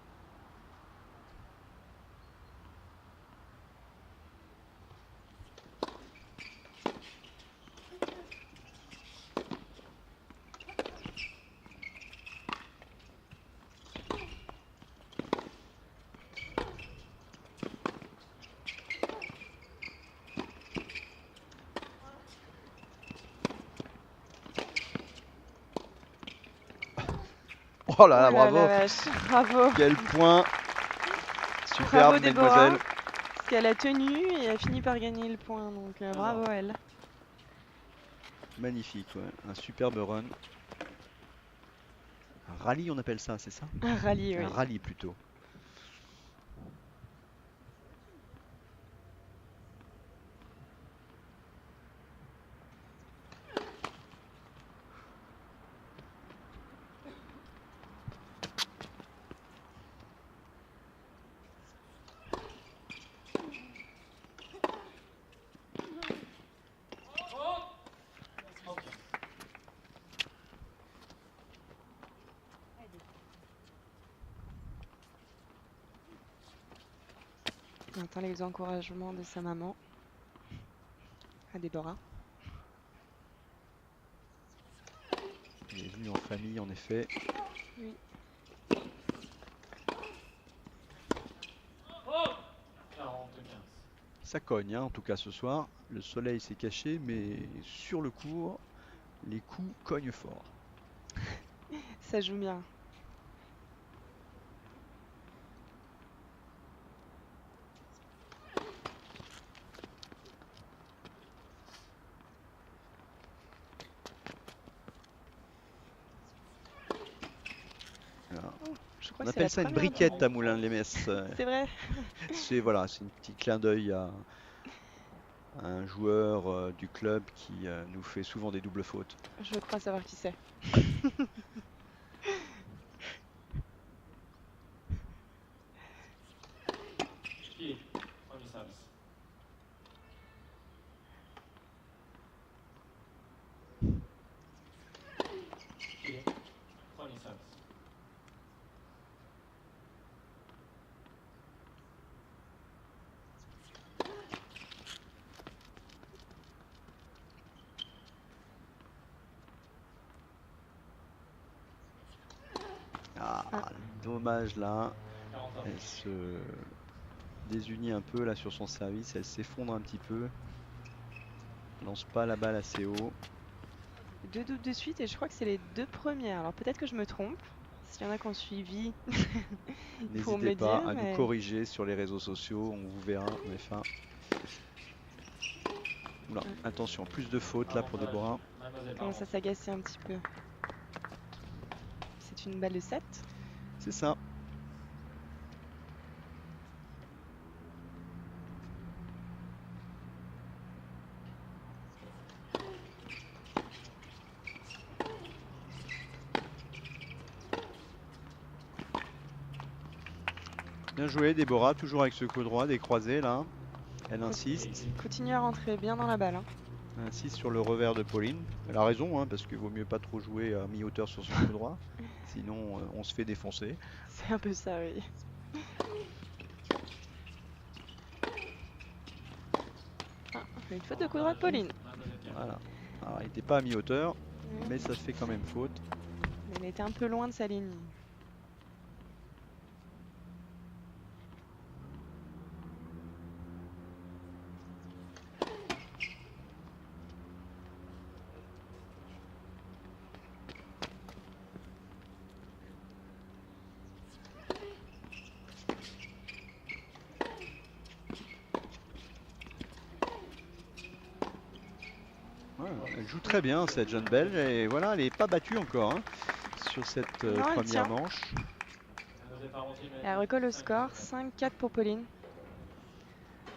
Oh là là, Oh là bravo. la vache, bravo. Quel point. Bravo Superbe, Déborah. mesdemoiselle. Parce qu'elle a tenu et a fini par gagner le point. Donc bravo à elle. Magnifique, ouais. Un superbe run. Un rallye, on appelle ça, c'est ça? Un rallye, oui. Un rallye plutôt. On entend les encouragements de sa maman à Déborah. Il est venu en famille, en effet. Oui. Ça cogne, hein, en tout cas ce soir. Le soleil s'est caché, mais sur le court, les coups cognent fort. Ça joue bien. Voilà. Je crois On que c'est appelle la ça une première briquette à Moulins-les-Metz. C'est vrai. C'est voilà, c'est un petit clin d'œil à un joueur du club qui nous fait souvent des doubles fautes. Je crois savoir qui c'est. Ah, dommage là. Elle se désunit un peu là sur son service, elle s'effondre un petit peu. Lance pas la balle assez haut. 2 doubles de suite et je crois que c'est les 2 premières. Alors peut-être que je me trompe. S'il y en a qui ont suivi, pour me N'hésitez le pas dire. à Mais nous corriger sur les réseaux sociaux, on vous verra en F1. Oula, attention, plus de fautes là pour Déborah. commence à s'agacer un petit peu. C'est une balle de 7. C'est ça. Bien joué Déborah, toujours avec ce coup droit des croisés là. Elle insiste. Continue à rentrer bien dans la balle. Hein. Elle insiste sur le revers de Pauline. Elle a raison, hein, parce qu'il vaut mieux pas trop jouer à mi-hauteur sur son coup droit. Sinon on se fait défoncer. C'est un peu ça, oui. Ah, une faute de coup droit de Pauline. Voilà. Alors, elle n'était pas à mi-hauteur, mais ça se fait quand même faute. Elle était un peu loin de sa ligne. Ouais, elle joue très bien cette jeune belge et voilà, elle n'est pas battue encore hein, sur cette Non, elle première tient. manche. Elle recolle au score. 5-4 pour Pauline.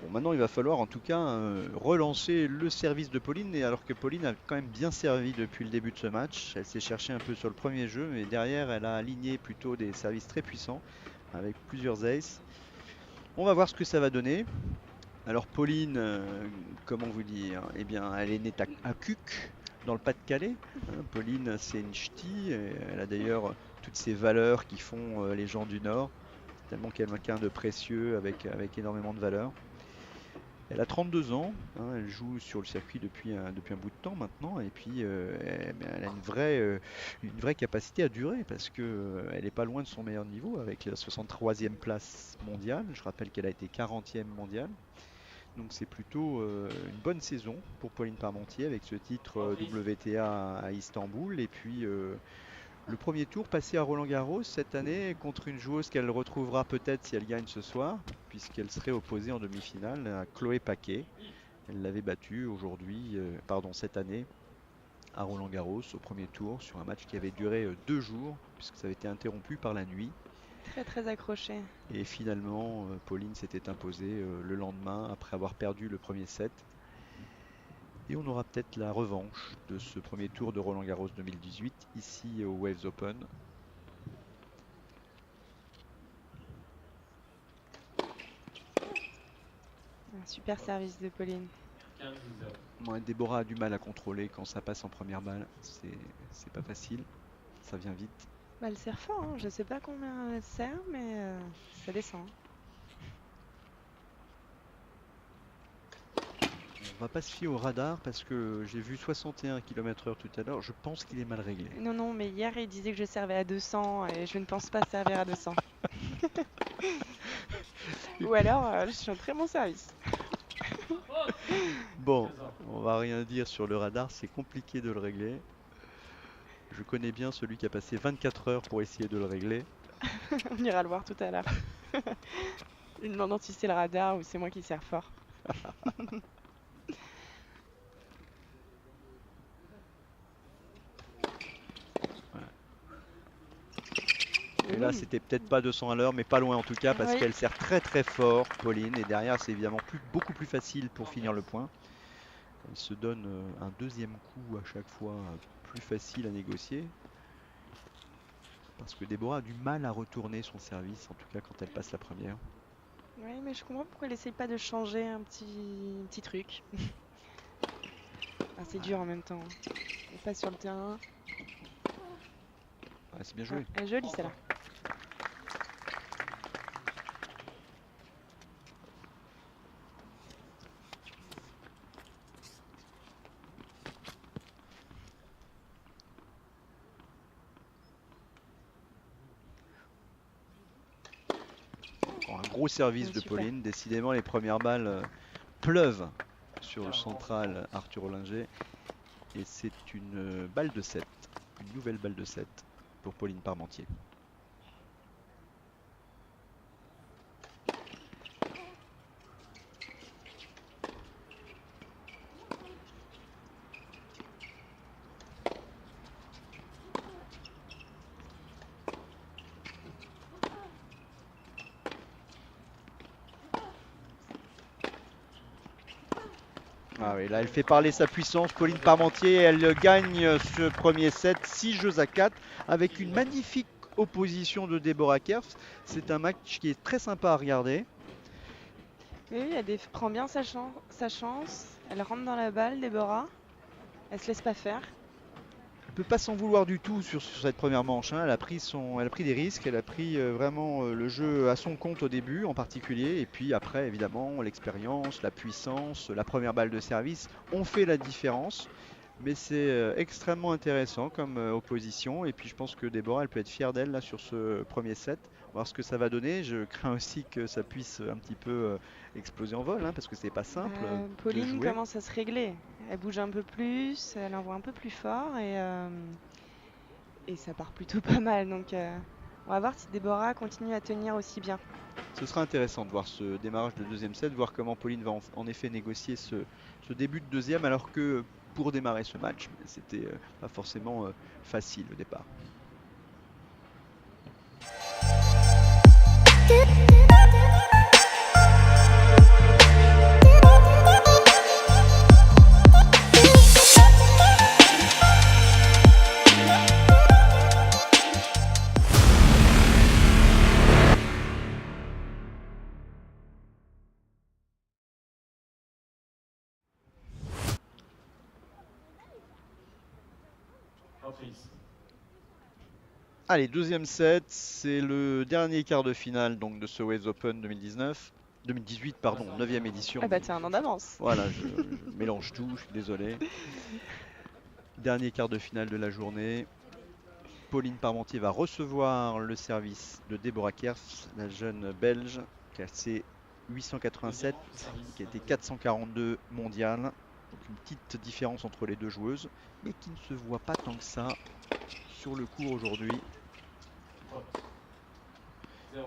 Bon, maintenant il va falloir en tout cas relancer le service de Pauline, et alors que Pauline a quand même bien servi depuis le début de ce match. Elle s'est cherchée un peu sur le premier jeu, mais derrière elle a aligné plutôt des services très puissants avec plusieurs aces. On va voir ce que ça va donner. Alors Pauline, comment vous dire, eh bien elle est née à Cuc, dans le Pas-de-Calais. Hein, Pauline c'est une ch'ti, et elle a d'ailleurs toutes ces valeurs qui font les gens du Nord. Tellement quelqu'un de précieux avec énormément de valeurs. Elle a 32 ans, hein, elle joue sur le circuit depuis un bout de temps maintenant, et puis elle a une vraie capacité à durer, parce qu'elle n'est pas loin de son meilleur niveau avec la 63e place mondiale. Je rappelle qu'elle a été 40e mondiale. Donc c'est plutôt une bonne saison pour Pauline Parmentier avec ce titre WTA à Istanbul, et puis Le premier tour passé à Roland-Garros cette année contre une joueuse qu'elle retrouvera peut-être si elle gagne ce soir, puisqu'elle serait opposée en demi-finale à Chloé Paquet. Elle l'avait battue aujourd'hui, cette année, à Roland-Garros au premier tour sur un match qui avait duré 2 jours, puisque ça avait été interrompu par la nuit. Très très accroché. Et finalement, Pauline s'était imposée le lendemain après avoir perdu le premier set. Et on aura peut-être la revanche de ce premier tour de Roland-Garros 2018 ici au Waves Open. Un super service de Pauline. Moi, Déborah a du mal à contrôler quand ça passe en première balle. C'est pas facile. Ça vient vite. Bah, elle sert fort, hein. Je sais pas combien elle sert, mais ça descend. On va pas se fier au radar parce que j'ai vu 61 km/h tout à l'heure. Je pense qu'il est mal réglé. Non, non, mais hier il disait que je servais à 200 et je ne pense pas servir à 200. Ou alors, je suis un très bon service. Bon, on va rien dire sur le radar, c'est compliqué de le régler. Je connais bien celui qui a passé 24 heures pour essayer de le régler. On ira le voir tout à l'heure. Je me demande si c'est le radar ou c'est moi qui sers fort. Et là, c'était peut-être pas 200 à l'heure, mais pas loin en tout cas, parce Oui. qu'elle sert très très fort, Pauline. Et derrière, c'est évidemment beaucoup plus facile pour finir le point. Elle se donne un deuxième coup à chaque fois plus facile à négocier. Parce que Déborah a du mal à retourner son service, en tout cas quand elle passe la première. Oui, mais je comprends pourquoi elle essaye pas de changer un petit truc. Ah, c'est dur en même temps. Elle passe sur le terrain. Ouais, c'est bien joué. Ah, elle est jolie celle-là. Encore un gros service Ouais, de super. Pauline. Décidément, les premières balles pleuvent sur le central Arthur Ollinger. Et c'est une balle de 7. Une nouvelle balle de 7 pour Pauline Parmentier. Ah oui, là elle fait parler sa puissance, Pauline Parmentier, elle gagne ce premier set 6 jeux à 4 avec une magnifique opposition de Deborah Kerf. C'est un match qui est très sympa à regarder. Oui, elle prend bien sa chance. Elle rentre dans la balle, Déborah. Elle se laisse pas faire. Elle peut pas s'en vouloir du tout sur cette première manche, hein. Elle a pris des risques, elle a pris vraiment le jeu à son compte au début en particulier, et puis après évidemment l'expérience, la puissance, la première balle de service ont fait la différence. Mais c'est extrêmement intéressant comme opposition, et puis je pense que Déborah elle peut être fière d'elle là sur ce premier set. On va voir ce que ça va donner. Je crains aussi que ça puisse un petit peu exploser en vol, hein, parce que c'est pas simple de Pauline jouer. commence à se régler. Elle bouge un peu plus, elle envoie un peu plus fort et ça part plutôt pas mal. Donc on va voir si Déborah continue à tenir aussi bien. Ce sera intéressant de voir ce démarrage de deuxième set, voir comment Pauline va en effet négocier ce début de deuxième, alors que pour démarrer ce match, c'était pas forcément facile au départ. Allez, deuxième set, c'est le dernier quart de finale donc, de ce Waves Open 2018, pardon, 9e édition. Ah bah t'as un an d'avance. Voilà, je mélange tout, je suis désolé. Dernier quart de finale de la journée. Pauline Parmentier va recevoir le service de Deborah Kerf, la jeune belge, qui a fait 887, qui a été 442 mondial. Donc une petite différence entre les deux joueuses, mais qui ne se voit pas tant que ça sur le court aujourd'hui. Faute. 0-15.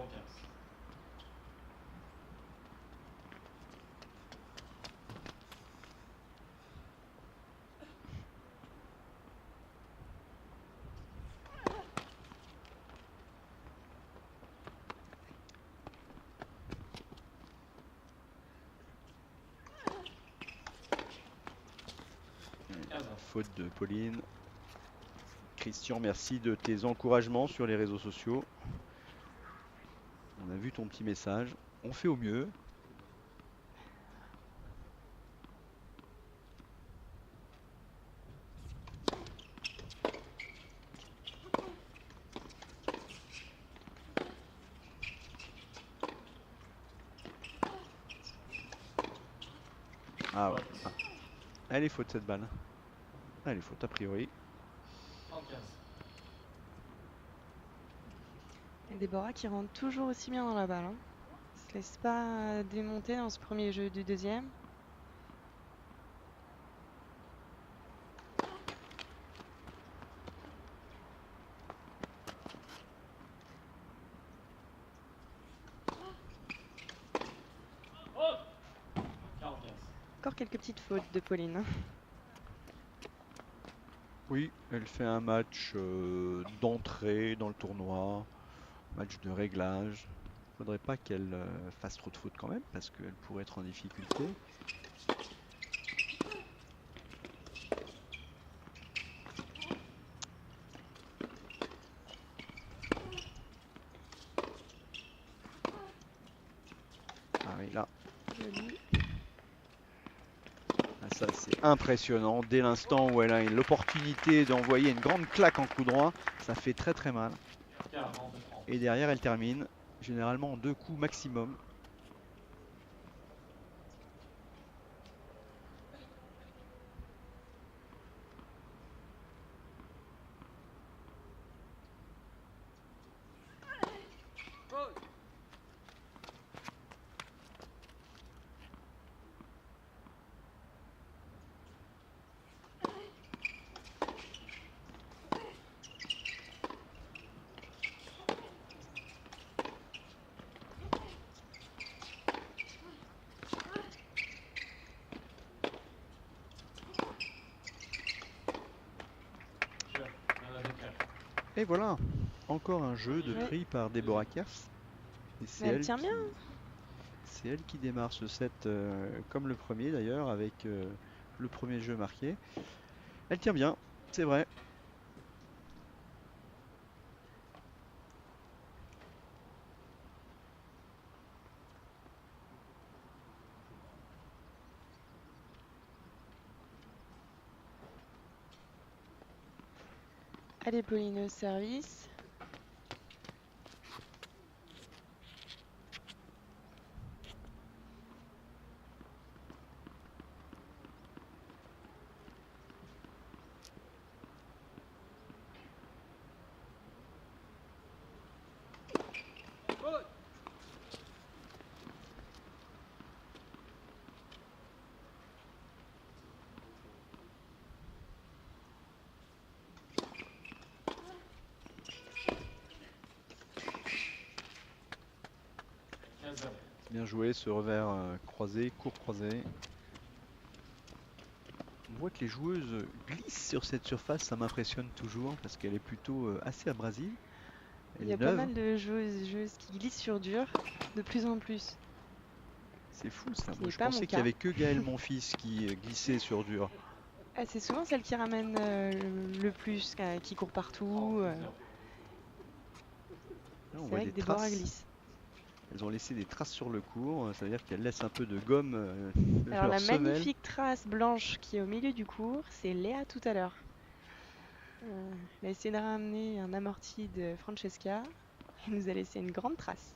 Faute de Pauline. Christian, merci de tes encouragements sur les réseaux sociaux. On a vu ton petit message. On fait au mieux. Ah ouais. Ah. Elle est faute cette balle. Elle est faute a priori. 35. Et Déborah qui rentre toujours aussi bien dans la balle. Hein. Se laisse pas démonter dans ce premier jeu du deuxième. Encore quelques petites fautes de Pauline. Oui, elle fait un match d'entrée dans le tournoi, match de réglage. Faudrait pas qu'elle fasse trop de fautes quand même, parce qu'elle pourrait être en difficulté. Ah oui, là. Joli. Ah, ça c'est impressionnant. Dès l'instant où elle a l'opportunité d'envoyer une grande claque en coup droit, ça fait très très mal. 40. Et derrière elle termine, généralement en 2 coups maximum. Et voilà, encore un jeu de Ouais. prix par Déborah Kers. Et Mais elle tient bien. c'est elle qui démarre ce set comme le premier d'ailleurs, avec le premier jeu marqué. Elle tient bien, c'est vrai. Allez Pauline au service. Bien joué ce revers croisé, court croisé. On voit que les joueuses glissent sur cette surface, ça m'impressionne toujours parce qu'elle est plutôt assez abrasive. Elle Il y a est pas neuve. mal de joueuses qui glissent sur dur, de plus en plus. C'est fou ça. Ce Moi n'est je pas mon pensais qu'il y cas. avait que Gaël Monfils qui glissait sur dur. Ah, c'est souvent celle qui ramène le plus, qui court partout. Là, on C'est voit vrai des que Déborah traces. glisse. Elles ont laissé des traces sur le cours, ça veut dire qu'elles laissent un peu de gomme de Alors leur la semelle. magnifique trace blanche qui est au milieu du cours, c'est Léa tout à l'heure. Elle a essayé de ramener un amorti de Francesca. Elle nous a laissé une grande trace.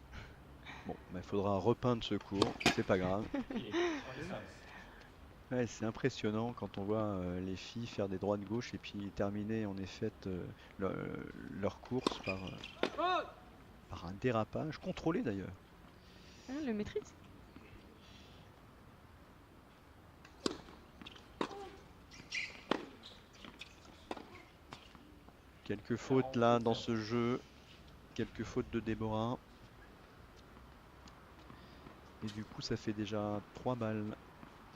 Bon, il faudra repeindre ce cours, c'est pas grave. Ouais, c'est impressionnant quand on voit les filles faire des droites gauche et puis terminer en effet leur course par un dérapage, contrôlé d'ailleurs. Ah, le maîtrise. Quelques fautes là dans ce jeu. Quelques fautes de Déborah. Et du coup, ça fait déjà 3 balles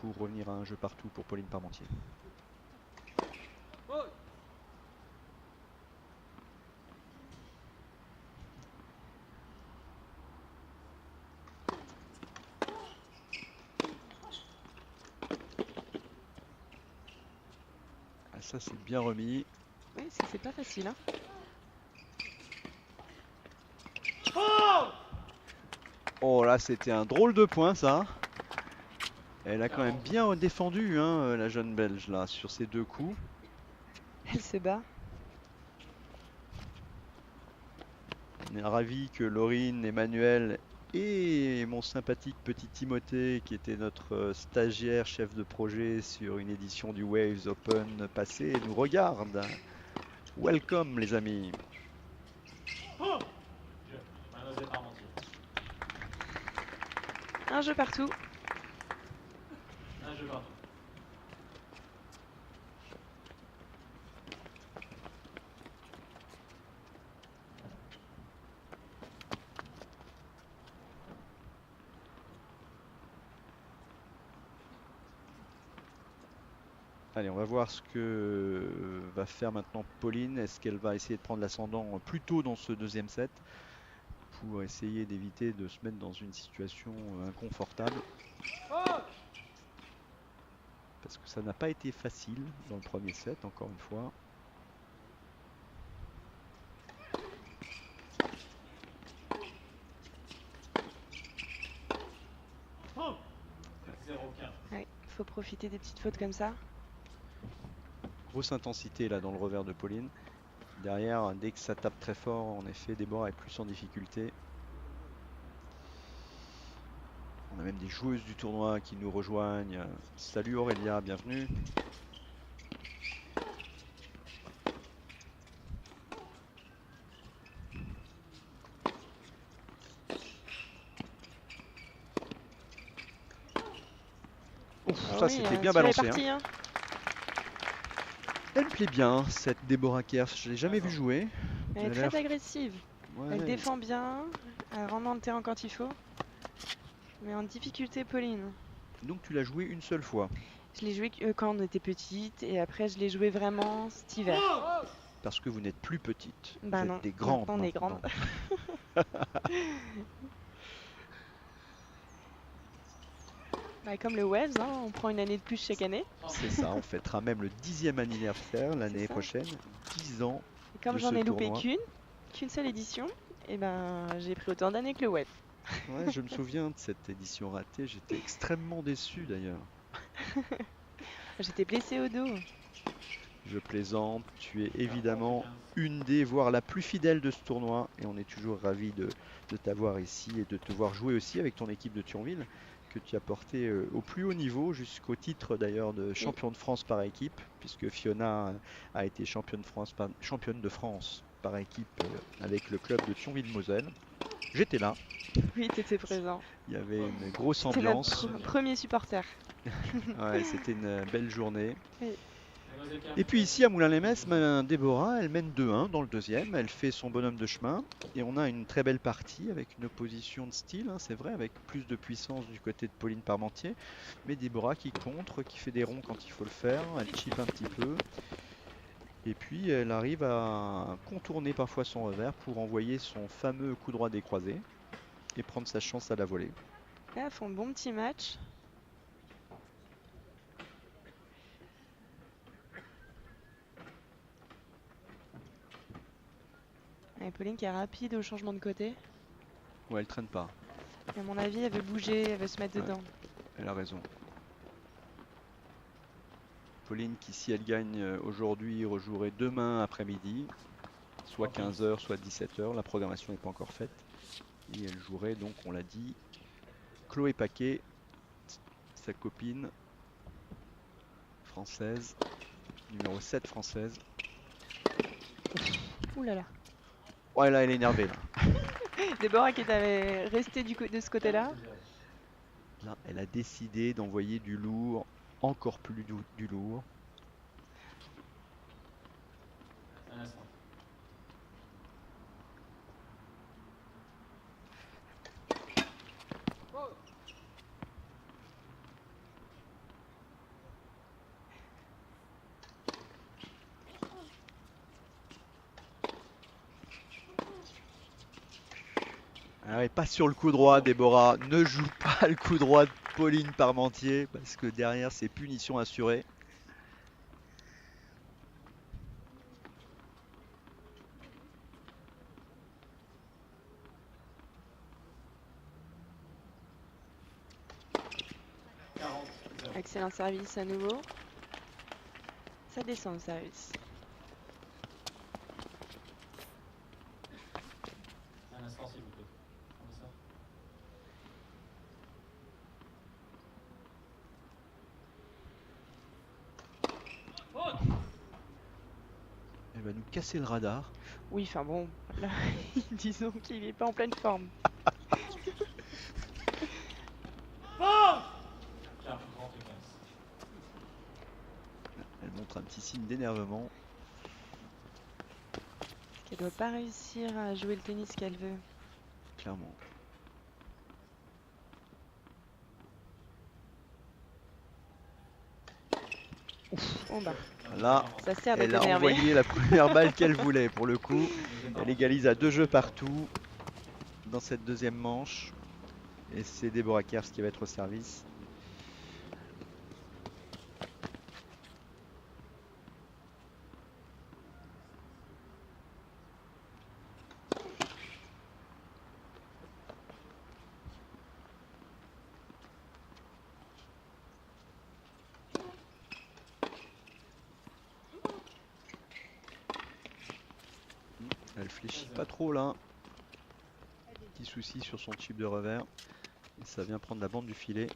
pour revenir à un jeu partout pour Pauline Parmentier. Ah, ça, c'est bien remis. Oui, c'est pas facile. Hein. Oh là, c'était un drôle de point, ça. Elle a quand même bien défendu, hein, la jeune Belge, là, sur ces 2 coups. Elle se bat. On est ravis que Laurine, Emmanuel et mon sympathique petit Timothée, qui était notre stagiaire chef de projet sur une édition du Waves Open passé, nous regardent. Welcome, les amis. Mademoiselle Parmentier. Un jeu partout. Un jeu partout. Allez, on va voir ce que va faire maintenant Pauline. Est-ce qu'elle va essayer de prendre l'ascendant plus tôt dans ce deuxième set pour essayer d'éviter de se mettre dans une situation inconfortable? Parce que ça n'a pas été facile dans le premier set, encore une fois. Ouais, faut profiter des petites fautes comme ça. Grosse intensité là dans le revers de Pauline. Derrière, dès que ça tape très fort, en effet, Déborah est plus en difficulté. On a même des joueuses du tournoi qui nous rejoignent. Salut Aurélia, bienvenue. Ouf, Ah ça oui, c'était celui-là bien est balancé. parti, hein. Elle me plaît bien, cette Déborah Kers. Je l'ai jamais vue jouer. Elle est Elle a l'air- très agressive. Ouais, Elle défend bien. Elle rentre dans le terrain quand il faut. Mais en difficulté, Pauline. Donc tu l'as joué une seule fois. Je l'ai joué quand on était petite et après je l'ai joué vraiment cet hiver. Parce que vous n'êtes plus petite. Bah vous non, êtes des grandes. maintenant on est maintenant. Bah, comme le Waves, hein, on prend une année de plus chaque année. C'est ça, on fêtera même le 10e anniversaire l'année C'est ça. prochaine. 10 ans. Et comme de j'en ce ai loupé tournoi. qu'une seule édition, et ben j'ai pris autant d'années que le Waves. Ouais, je me souviens de cette édition ratée. J'étais extrêmement déçu d'ailleurs. J'étais blessée au dos. Je plaisante. Tu es évidemment une des, voire la plus fidèle de ce tournoi. Et on est toujours ravis de t'avoir ici et de te voir jouer aussi avec ton équipe de Thionville, que tu as porté au plus haut niveau, jusqu'au titre d'ailleurs de champion de France par équipe, puisque Fiona a été championne de France par équipe avec le club de Thionville-Moselle. J'étais là, Oui, t'étais présent. il y avait une grosse C'était ambiance. notre premier supporter. Ouais, c'était une belle journée. Oui. Et puis ici à Moulins-les-Metz, Déborah, elle mène 2-1 dans le deuxième, elle fait son bonhomme de chemin et on a une très belle partie avec une opposition de style, hein, c'est vrai, avec plus de puissance du côté de Pauline Parmentier, mais Déborah qui contre, qui fait des ronds quand il faut le faire, elle chip un petit peu et puis elle arrive à contourner parfois son revers pour envoyer son fameux coup droit décroisé et prendre sa chance à la volée. Là, elles font un bon petit match. Et Pauline qui est rapide au changement de côté. Ouais, elle traîne pas, Et à mon avis, elle veut bouger, elle veut se mettre Ouais. dedans. elle a raison. Pauline qui, si elle gagne aujourd'hui, rejouerait demain après-midi, soit 15h, soit 17h. La programmation n'est pas encore faite. Et elle jouerait donc, on l'a dit, Chloé Paquet, sa copine française, numéro 7 française. Ouh là là. Ouais, là, elle est énervée. Là, Déborah qui était restée de ce côté-là. là elle a décidé d'envoyer du lourd, encore plus du lourd. Un instant. Ah ouais, pas sur le coup droit, Déborah. Ne joue pas le coup droit de Pauline Parmentier parce que derrière, c'est punition assurée. Excellent service à nouveau. Ça descend le service. Un instant, s'il vous plaît. Comme ça. Elle va nous casser le radar. Oui, enfin bon, là, disons qu'il n'est pas en pleine forme. Tiens, grand écart. Elle montre un petit signe d'énervement. Qu'elle doit pas réussir à jouer le tennis qu'elle veut. Clairement. Oh bah, Là, ça sert de elle a t'énerver. envoyé la première balle qu'elle voulait pour le coup. Elle égalise à 2 jeux partout dans cette deuxième manche. Et c'est Déborah Kers qui va être au service. Elle fléchit pas trop là. Petit souci sur son tube de revers. Et ça vient prendre la bande du filet.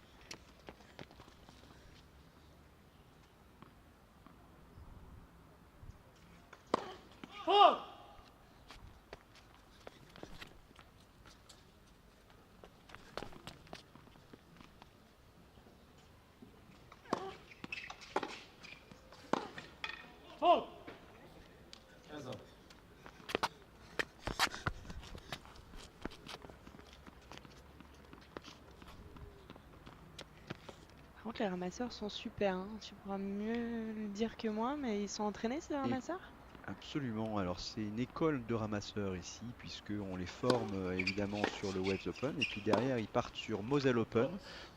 Par contre, les ramasseurs sont super, hein. Tu pourras mieux le dire que moi, mais ils sont entraînés ces ramasseurs? Absolument, alors c'est une école de ramasseurs ici, puisqu'on les forme évidemment sur le Waves Open, et puis derrière ils partent sur Moselle Open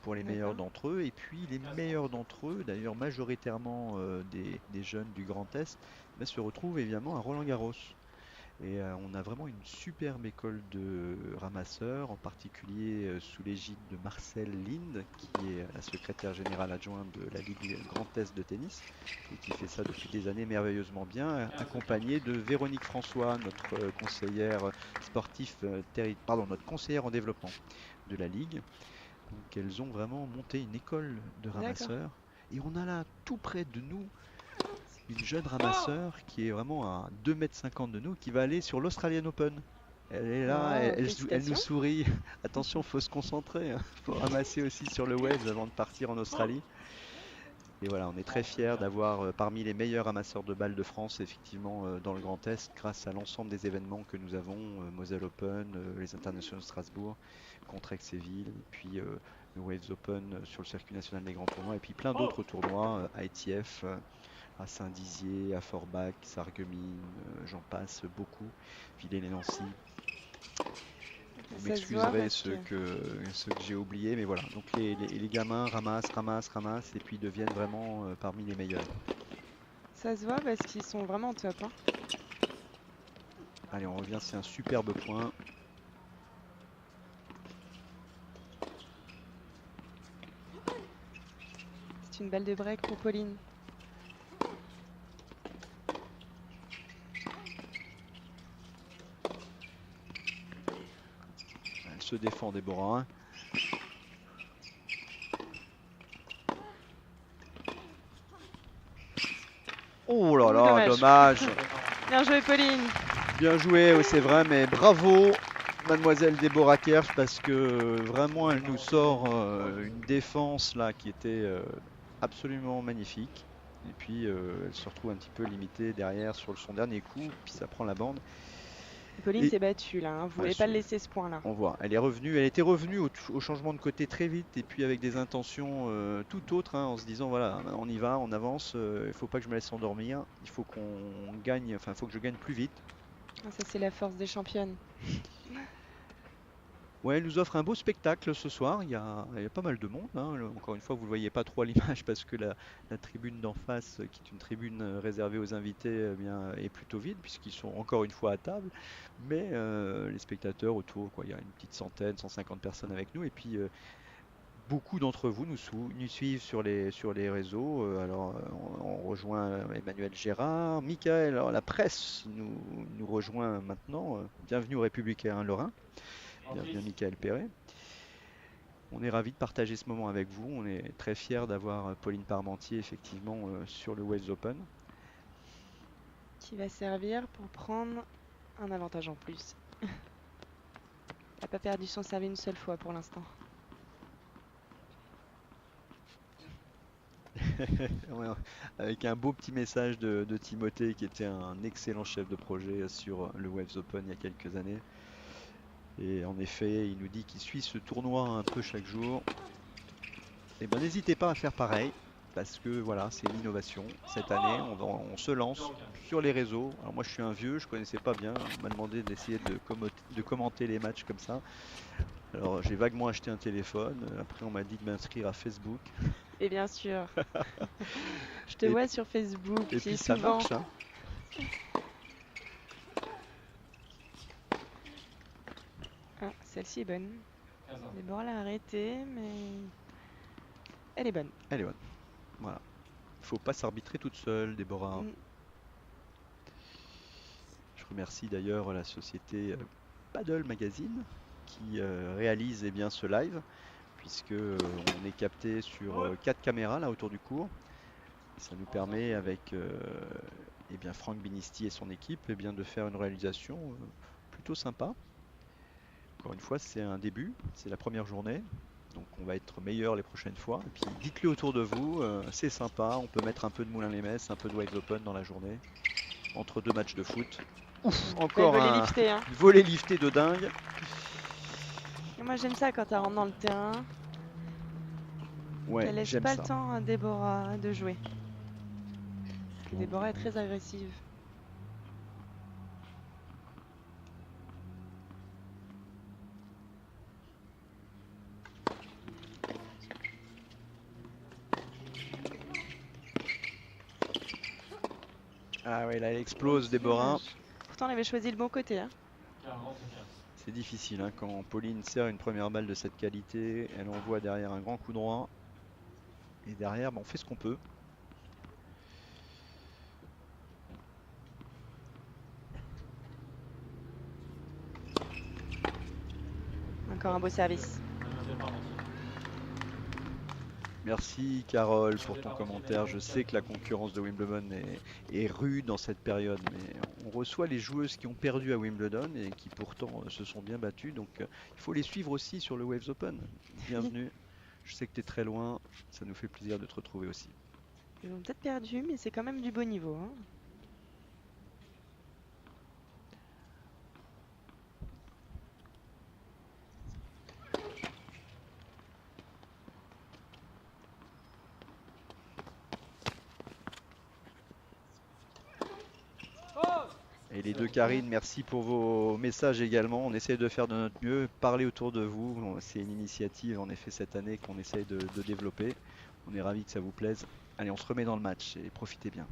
pour les meilleurs D'accord. d'entre eux, et puis les meilleurs d'entre eux, d'ailleurs majoritairement des jeunes du Grand Est, se retrouvent évidemment à Roland-Garros. Et on a vraiment une superbe école de ramasseurs, en particulier sous l'égide de Marcel Linde, qui est la secrétaire générale adjointe de la Ligue Grand Est de tennis, et qui fait ça depuis des années merveilleusement bien, accompagnée de Véronique François, notre conseillère notre conseillère en développement de la Ligue. Donc elles ont vraiment monté une école de D'accord. ramasseurs. Et on a là, tout près de nous, une jeune ramasseur qui est vraiment à 2,50 m de nous, qui va aller sur l'Australian Open. Elle est là, Wow, elle nous félicitations. sourit. Attention, faut se concentrer, hein. Faut ramasser aussi sur le Waves avant de partir en Australie. Et voilà, on est très fiers d'avoir parmi les meilleurs ramasseurs de balles de France, effectivement, dans le Grand Est, grâce à l'ensemble des événements que nous avons, Moselle Open, les Internationaux de Strasbourg, Contrexéville, et puis le Waves Open sur le circuit national des grands tournois, et puis plein d'autres tournois, à ITF, à Saint-Dizier, à Forbach, Sarreguemines, j'en passe beaucoup, Villers-les-Nancy. Vous Ça se voit m'excuserez parce ceux que j'ai oubliés, mais voilà. Donc les gamins ramassent et puis deviennent vraiment parmi les meilleurs. Ça se voit parce qu'ils sont vraiment top, hein. Allez, on revient, c'est un superbe point. C'est une balle de break pour Pauline. Elle se défend, Déborah, hein. Oh là là, dommage. Bien joué, Pauline. Bien joué, oui, c'est vrai, mais bravo mademoiselle Déborah Kersch, parce que vraiment elle nous sort une défense là qui était absolument magnifique. Et puis elle se retrouve un petit peu limitée derrière sur son dernier coup, puis ça prend la bande. Pauline Et- s'est battue là, hein. Vous voulez pas le laisser ce point là. On voit, elle est revenue, elle était revenue au changement de côté très vite, et puis avec des intentions tout autres, hein, en se disant voilà, on y va, on avance, il faut pas que je me laisse endormir, il faut qu'on gagne, enfin il faut que je gagne plus vite. Ah, ça c'est la force des championnes. Ouais, elle nous offre un beau spectacle ce soir. Il y a pas mal de monde, hein. Encore une fois, vous ne le voyez pas trop à l'image parce que la tribune d'en face, qui est une tribune réservée aux invités, eh bien, est plutôt vide puisqu'ils sont encore une fois à table. Mais les spectateurs autour, quoi, il y a une petite centaine, 150 personnes avec nous. Et puis beaucoup d'entre vous nous suivent sur les réseaux. Alors, on rejoint Emmanuel Gérard, Michael, alors, la presse nous rejoint maintenant. Bienvenue aux Républicains Lorrain. Bienvenue à Michael Perret. On est ravis de partager ce moment avec vous. On est très fiers d'avoir Pauline Parmentier effectivement sur le Waves Open. Qui va servir pour prendre un avantage en plus. Elle n'a pas perdu son service une seule fois pour l'instant. Ouais, avec un beau petit message de Timothée qui était un excellent chef de projet sur le Waves Open il y a quelques années. Et en effet, il nous dit qu'il suit ce tournoi un peu chaque jour. Et ben n'hésitez pas à faire pareil, parce que voilà, c'est l'innovation. Cette année, on se lance sur les réseaux. Alors moi je suis un vieux, je connaissais pas bien. On m'a demandé d'essayer de commenter les matchs comme ça. Alors j'ai vaguement acheté un téléphone. Après on m'a dit de m'inscrire à Facebook. Et bien sûr, je te Et vois sur Facebook Et et puis ça souvent. marche, hein. Ah, celle-ci est bonne. Déborah l'a arrêtée, mais elle est bonne. Elle est bonne. Voilà. Il faut pas s'arbitrer toute seule, Déborah. Mm. Je remercie d'ailleurs la société Paddle Magazine qui réalise eh bien, ce live, puisque on est capté sur 4 caméras là autour du cours. Ça nous permet avec eh bien, Franck Binisti et son équipe eh bien, de faire une réalisation plutôt sympa. Encore une fois, c'est un début, c'est la première journée. Donc on va être meilleur les prochaines fois. Et puis dites-le autour de vous, c'est sympa, on peut mettre un peu de Moulins-les-Metz, un peu de Waves Open dans la journée, entre deux matchs de foot. Ouf, encore Belle volée un liftée, hein. volley lifté de dingue. Et moi j'aime ça quand elle rentre dans le terrain, Ouais, qu'elle laisse j'aime pas ça. le temps à Déborah de jouer. Parce que Déborah est très agressive. Ah ouais, là elle explose Déborah. Dommage. Pourtant elle avait choisi le bon côté, hein. C'est difficile hein, quand Pauline sert une première balle de cette qualité, elle envoie derrière un grand coup droit. Et derrière, on fait ce qu'on peut. Encore un beau service. Merci Carole pour ton commentaire. Je sais que la concurrence de Wimbledon est rude dans cette période, mais on reçoit les joueuses qui ont perdu à Wimbledon et qui pourtant se sont bien battues. Donc il faut les suivre aussi sur le Waves Open. Bienvenue. Je sais que tu es très loin. Ça nous fait plaisir de te retrouver aussi. Ils ont peut-être perdu, mais c'est quand même du beau niveau, hein. Et les deux Karine, merci pour vos messages également. On essaie de faire de notre mieux, parler autour de vous. C'est une initiative en effet cette année qu'on essaye de développer. On est ravis que ça vous plaise. Allez, on se remet dans le match et profitez bien.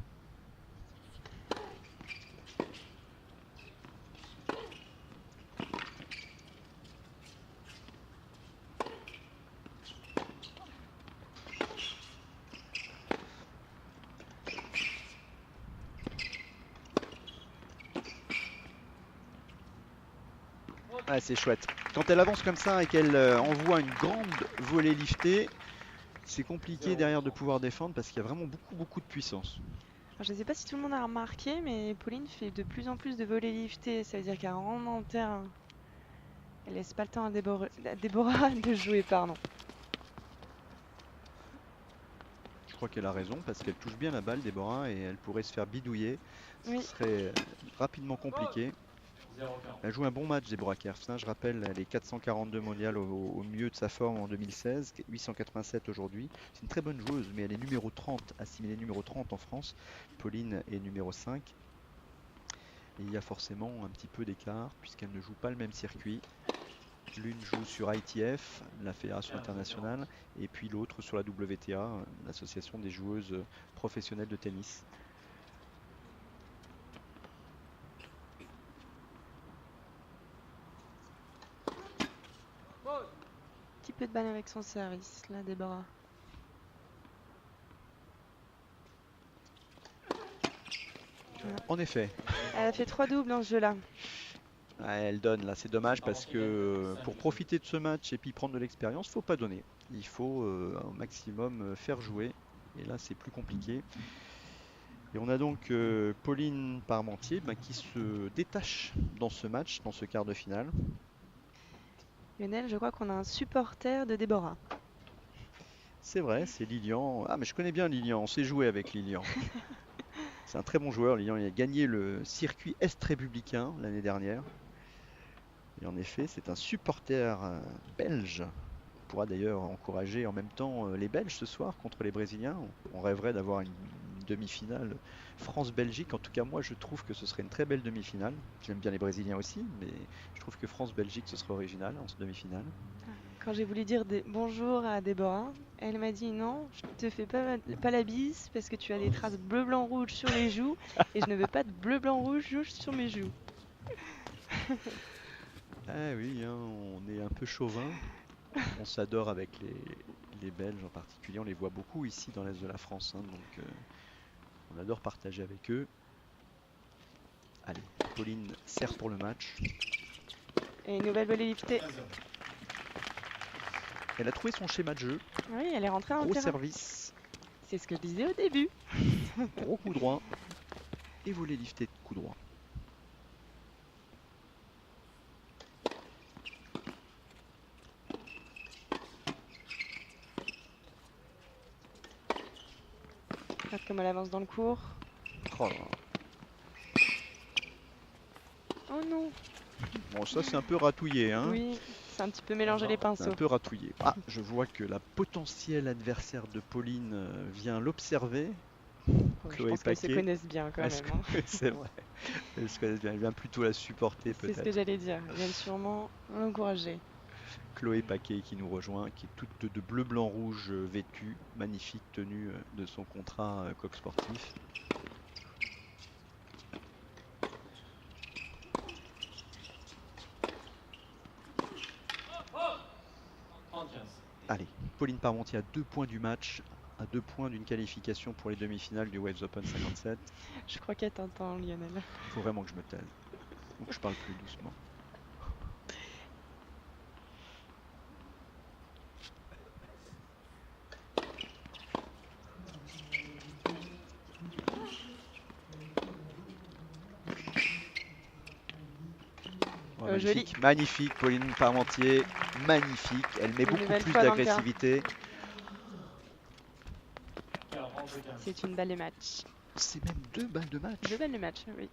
Ah, c'est chouette. Quand elle avance comme ça et qu'elle envoie une grande volée liftée, c'est compliqué derrière de pouvoir défendre parce qu'il y a vraiment beaucoup de puissance. Alors, je ne sais pas si tout le monde a remarqué, mais Pauline fait de plus en plus de volets liftés. Ça veut dire qu'elle rentre dans le terrain. Elle laisse pas le temps à Déborah de jouer, pardon. Je crois qu'elle a raison parce qu'elle touche bien la balle, Déborah, et elle pourrait se faire bidouiller. Oui. Ce serait rapidement compliqué. Elle joue un bon match, Déborah Kerfs. Je rappelle, elle est 442 mondiale au mieux de sa forme en 2016, 887 aujourd'hui. C'est une très bonne joueuse, mais elle est numéro 30, assimilée numéro 30 en France. Pauline est numéro 5. Et il y a forcément un petit peu d'écart, puisqu'elle ne joue pas le même circuit. L'une joue sur ITF, la Fédération internationale, et puis l'autre sur la WTA, l'association des joueuses professionnelles de tennis. Petit peu de balle avec son service, là, Déborah. En effet, Elle a fait 3 doubles dans ce jeu-là. elle donne là, c'est dommage parce que pour profiter de ce match et puis prendre de l'expérience, faut pas donner. Il faut au maximum faire jouer, et là c'est plus compliqué. Et on a donc Pauline Parmentier qui se détache dans ce match, dans ce quart de finale. Lionel, je crois qu'on a un supporter de Déborah. C'est vrai, c'est Lilian. Ah mais je connais bien Lilian, on s'est joué avec Lilian. C'est un très bon joueur, Lilian. Il a gagné le circuit Est républicain l'année dernière. Et en effet, c'est un supporter belge. On pourra d'ailleurs encourager en même temps les Belges ce soir contre les Brésiliens. On rêverait d'avoir une demi-finale France-Belgique. En tout cas, moi, je trouve que ce serait une très belle demi-finale. J'aime bien les Brésiliens aussi, mais je trouve que France-Belgique, ce serait original en demi-finale. Quand j'ai voulu dire bonjour à Déborah, elle m'a dit non, je te fais pas la bise parce que tu as des traces bleu, blanc, rouge sur les joues et je ne veux pas de bleu, blanc, rouge sur mes joues. Ah oui, hein, on est un peu chauvin. On s'adore avec les Belges en particulier. On les voit beaucoup ici dans l'Est de la France, hein, donc on adore partager avec eux. Allez, Pauline sert pour le match. Et une nouvelle volée liftée. Elle a trouvé son schéma de jeu. Oui, elle est rentrée dans le Gros terrain. service, C'est ce que je disais au début. gros coup droit et volet lifté de coup droit. Regarde comme elle avance dans le cours. Oh là là. Oh non. Bon, ça c'est un peu ratouillé, hein. Oui, c'est un petit peu mélangé les C'est un pinceaux. peu ratouillé. Ah, je vois que la potentielle adversaire de Pauline vient l'observer. Ouais, je Chloé pense qu'elles se Paquet. connaissent bien quand Elle même. se Hein. connaît, c'est vrai. Elle se connaît bien. Elle vient plutôt la supporter C'est ce que peut-être. j'allais dire. Elle vient sûrement l'encourager. Chloé Paquet qui nous rejoint, qui est toute de bleu, blanc, rouge vêtue. Magnifique tenue de son contrat coq sportif. Allez, Pauline Parmentier à 2 points du match, à 2 points d'une qualification pour les demi-finales du Waves Open 57. Je crois qu'elle t'entend, Lionel. Il faut vraiment que je me taise, ou que je parle plus doucement. Oh, magnifique, joli. magnifique, Pauline Parmentier, magnifique. Elle met Une beaucoup nouvelle plus fois dans le d'agressivité. C'est une balle de match. C'est même 2 balles de match. 2 balles de match, oui.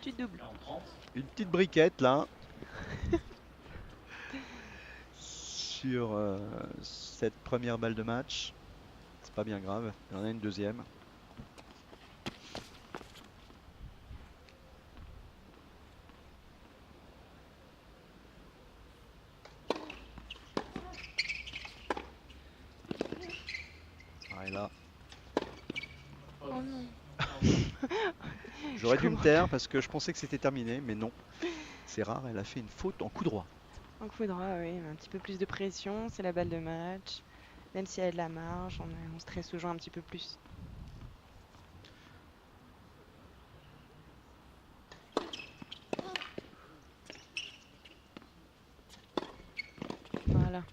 Tu doubles. Une petite briquette là. Sur cette première balle de match. C'est pas bien grave. Il y en a une deuxième. Ah, et là, Oh non. j'aurais dû me taire parce que je pensais que c'était terminé, mais non. C'est rare, elle a fait une faute en coup droit. Un coup droit, oui. Un petit peu plus de pression. C'est la balle de match. Même si elle a de la marge, on stresse toujours un petit peu plus. Voilà.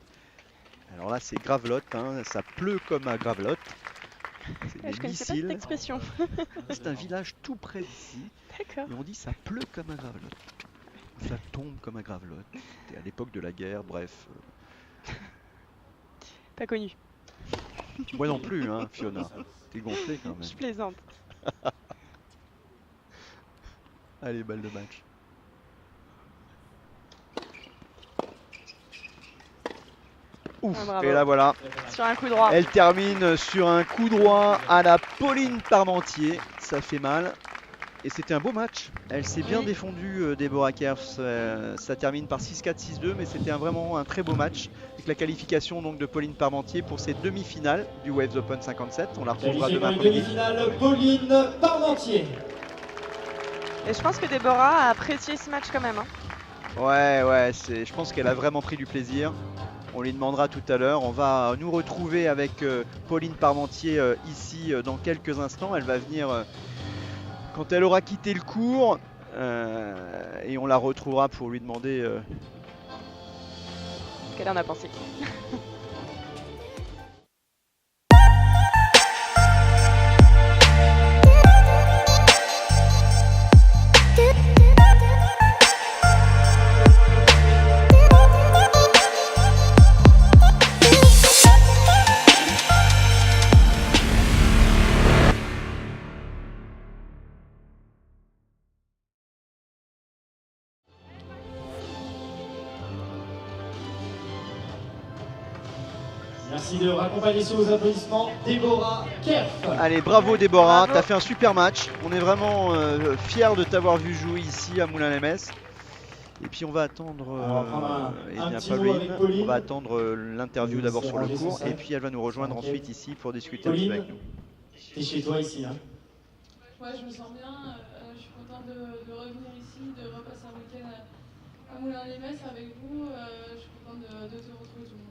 Alors là, c'est Gravelotte, hein, ça pleut comme à Gravelotte. C'est Ah, des je connaissais pas cette missiles. expression. C'est un village tout près d'ici. D'accord. Et on dit ça pleut comme à Gravelotte. Ça tombe comme à Gravelotte. C'était à l'époque de la guerre, bref. Pas connu. Moi non plus, hein, Fiona. T'es gonflé quand Je même. plaisante. Allez, balle de match. Ouf, Ah, bravo. et là voilà. Sur un coup droit. Elle termine sur un coup droit à la Pauline Parmentier. Ça fait mal. Et c'était un beau match. Elle s'est bien Oui. défendue, Deborah Kerr. Ça termine par 6-4, 6-2, mais c'était vraiment un très beau match. Avec la qualification donc de Pauline Parmentier pour ses demi-finales du Waves Open 57. On la retrouvera Qualifiée pour demain les après-midi. demi-finales, Pauline Parmentier. Et je pense que Déborah a apprécié ce match quand même. Hein. Ouais, je pense qu'elle a vraiment pris du plaisir. On lui demandera tout à l'heure. On va nous retrouver avec Pauline Parmentier ici dans quelques instants. Elle va venir quand elle aura quitté le cours et on la retrouvera pour lui demander Ce qu'elle en a pensé. Merci de raccompagner sur vos applaudissements Deborah Kerf. Allez, bravo Déborah, Bravo. t'as fait un super match. On est vraiment fiers de t'avoir vu jouer ici à Moulins-les-Metz. Et puis on va attendre On va prendre un petit mot avec On Pauline. va attendre l'interview Elle d'abord s'est sur le rangée cours sur ça. et puis elle va nous rejoindre Ok. ensuite ici pour discuter un petit peu Pauline, avec nous. t'es chez toi ici. Hein. Ouais, je me sens bien, je suis contente de revenir ici, de repasser un week-end à Moulins-les-Metz avec vous. Je suis contente de te retrouver tout le monde.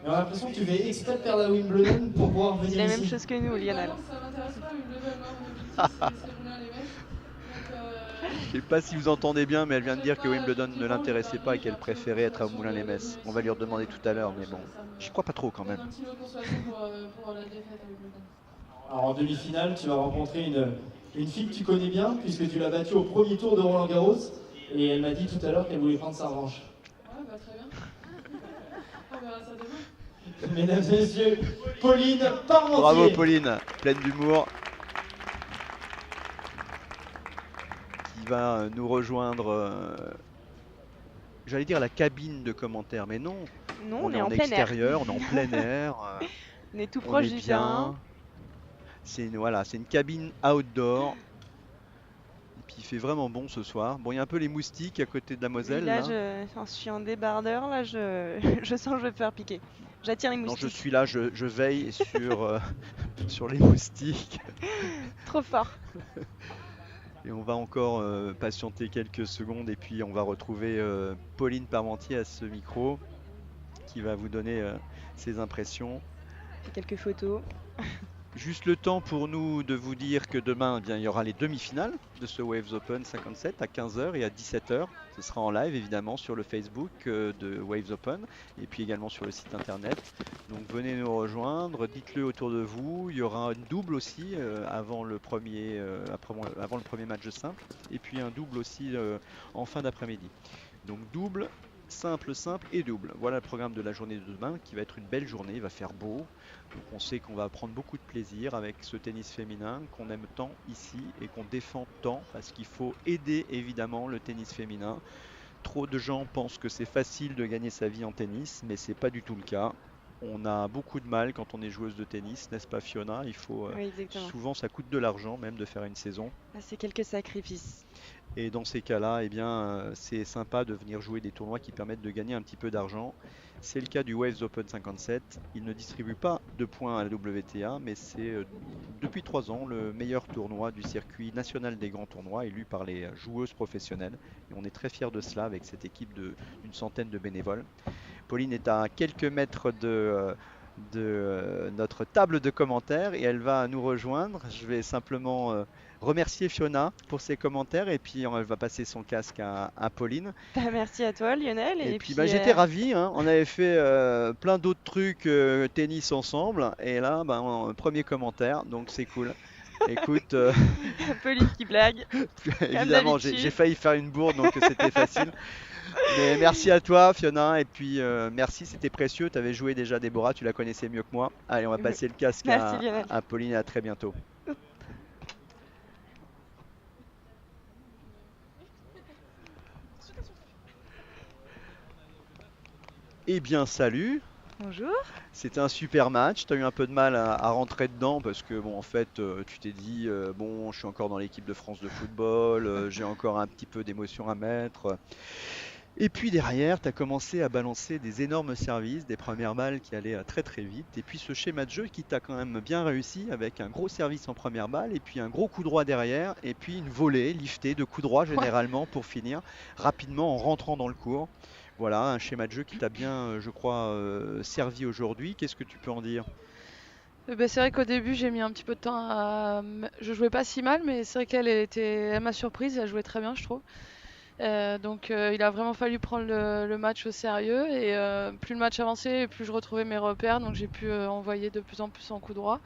Mais on a l'impression que tu fais exprès de perdre à Wimbledon pour pouvoir C'est venir la ici. même chose que nous, Lionel. Non, ça m'intéresse pas, Wimbledon, moi, mon objectif c'est Moulins-les-Metz. Je sais pas si vous entendez bien, mais elle vient de dire que Wimbledon ne l'intéressait pas et qu'elle préférait être à Moulins-les-Metz. On va lui redemander tout à l'heure, mais bon, j'y crois pas trop quand même. Un petit mot de consolation pour la défaite à Wimbledon. Alors en demi-finale, tu vas rencontrer une fille que tu connais bien, puisque tu l'as battue au premier tour de Roland Garros. Et elle m'a dit tout à l'heure qu'elle voulait prendre sa revanche. Ouais, bah très bien. On verra ça demain. Mesdames et messieurs, Pauline Parmentier. Bravo Pauline, pleine d'humour. Qui va nous rejoindre, j'allais dire la cabine de commentaires, mais non. Non, On est en en plein air. extérieur, on est en plein air. On est tout On proche est du bien. terrain. C'est une cabine outdoor. Et puis il fait vraiment bon ce soir. Bon, il y a un peu les moustiques à côté de la Moselle. Oui, là, là. je suis en débardeur. Là, je sens que je vais me faire piquer. J'attire les Non, moustiques. je suis là, je veille sur, sur les moustiques. Trop fort. Et on va encore patienter quelques secondes et puis on va retrouver Pauline Parmentier à ce micro qui va vous donner ses impressions. Fait quelques photos. Juste le temps pour nous de vous dire que demain, eh bien, il y aura les demi-finales de ce Waves Open 57 à 15h et à 17h. Ce sera en live évidemment sur le Facebook de Waves Open et puis également sur le site internet. Donc venez nous rejoindre, dites-le autour de vous. Il y aura une double aussi avant le premier match de simple et puis un double aussi en fin d'après-midi. Donc double, simple et double. Voilà le programme de la journée de demain qui va être une belle journée, il va faire beau. Donc on sait qu'on va prendre beaucoup de plaisir avec ce tennis féminin qu'on aime tant ici et qu'on défend tant parce qu'il faut aider évidemment le tennis féminin. Trop de gens pensent que c'est facile de gagner sa vie en tennis, mais c'est pas du tout le cas. On a beaucoup de mal quand on est joueuse de tennis, n'est-ce pas Fiona? Il faut Oui, exactement. souvent ça coûte de l'argent même de faire une saison. Là, c'est quelques sacrifices. Et dans ces cas-là, eh bien, c'est sympa de venir jouer des tournois qui permettent de gagner un petit peu d'argent. C'est le cas du Waves Open 57. Il ne distribue pas de points à la WTA, mais c'est depuis 3 ans le meilleur tournoi du circuit national des grands tournois, élu par les joueuses professionnelles. Et on est très fiers de cela avec cette équipe d'une centaine de bénévoles. Pauline est à quelques mètres de notre table de commentaires et elle va nous rejoindre. Je vais simplement remercier Fiona pour ses commentaires et puis elle va passer son casque à Pauline. Bah, merci à toi, Lionel. Et puis j'étais ravi, hein. On avait fait plein d'autres trucs tennis ensemble et là, premier commentaire, donc c'est cool. Écoute, Pauline qui blague. évidemment, j'ai d'habitude. failli faire une bourde, donc c'était facile. Mais merci à toi, Fiona, et puis merci, c'était précieux. Tu avais joué déjà Déborah, tu la connaissais mieux que moi. Allez, on va passer le casque Merci Lionel. à Pauline et à très bientôt. Eh bien, salut! Bonjour. C'était un super match. Tu as eu un peu de mal à rentrer dedans parce que, bon, en fait, tu t'es dit, bon, je suis encore dans l'équipe de France de football, j'ai encore un petit peu d'émotion à mettre. Et puis derrière, tu as commencé à balancer des énormes services, des premières balles qui allaient très très vite. Et puis ce schéma de jeu qui t'a quand même bien réussi avec un gros service en première balle, et puis un gros coup droit derrière, et puis une volée liftée de coup droit généralement pour finir rapidement en rentrant dans le court. Voilà, un schéma de jeu qui t'a bien, je crois, servi aujourd'hui. Qu'est-ce que tu peux en dire? C'est vrai qu'au début, j'ai mis un petit peu de temps à. Je jouais pas si mal, mais c'est vrai elle m'a surprise, elle jouait très bien, je trouve. Donc il a vraiment fallu prendre le match au sérieux et plus le match avançait, plus je retrouvais mes repères, donc j'ai pu envoyer de plus en plus en coup droit.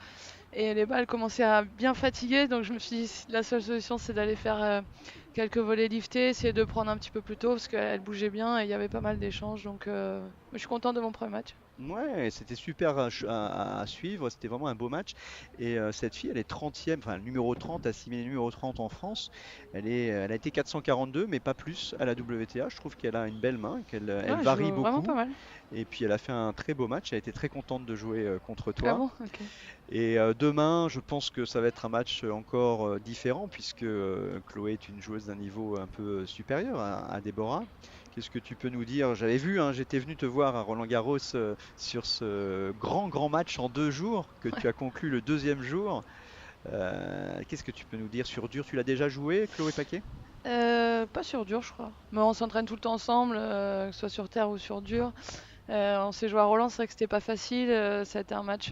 Et les balles commençaient à bien fatiguer, donc je me suis dit la seule solution c'est d'aller faire quelques volets liftés, essayer de prendre un petit peu plus tôt parce qu'elle bougeait bien et il y avait pas mal d'échanges, donc je suis contente de mon premier match. Ouais, c'était super à suivre, c'était vraiment un beau match. Et cette fille, elle est 30e, enfin le numéro 30, assimilée numéro 30 en France. Elle a été 442, mais pas plus à la WTA. Je trouve qu'elle a une belle main, qu'elle elle Ouais, je varie joue vraiment beaucoup. pas mal. Et puis elle a fait un très beau match, elle a été très contente de jouer contre Ah toi. bon? Ok. Et demain, je pense que ça va être un match encore différent, puisque Chloé est une joueuse d'un niveau un peu supérieur à Déborah. Qu'est-ce que tu peux nous dire? J'avais vu, hein, j'étais venu te voir à Roland-Garros sur ce grand match en 2 jours que tu as conclu le deuxième jour. Qu'est-ce que tu peux nous dire sur dur? Tu l'as déjà joué, Chloé Paquet? Pas sur dur, je crois. Mais on s'entraîne tout le temps ensemble, que ce soit sur terre ou sur dur. On s'est joué à Roland, c'est vrai que c'était pas facile. Ça a été un match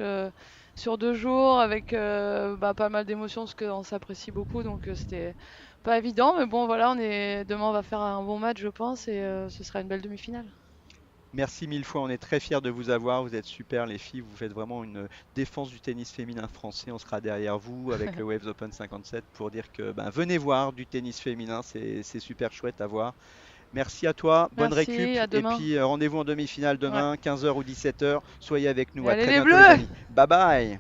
sur 2 jours avec pas mal d'émotions parce qu'on s'apprécie beaucoup, donc c'était pas évident. Mais bon, voilà, demain on va faire un bon match, je pense, et ce sera une belle demi-finale. Merci mille fois, on est très fiers de vous avoir, vous êtes super les filles, vous faites vraiment une défense du tennis féminin français, on sera derrière vous avec le Waves Open 57 pour dire que venez voir du tennis féminin, c'est super chouette à voir. Merci à toi, bonne Merci, récup à et demain. puis rendez-vous en demi-finale Ouais. demain, 15h ou 17h, soyez avec nous, à Allez très les bientôt les Bleus! amis. Bye bye!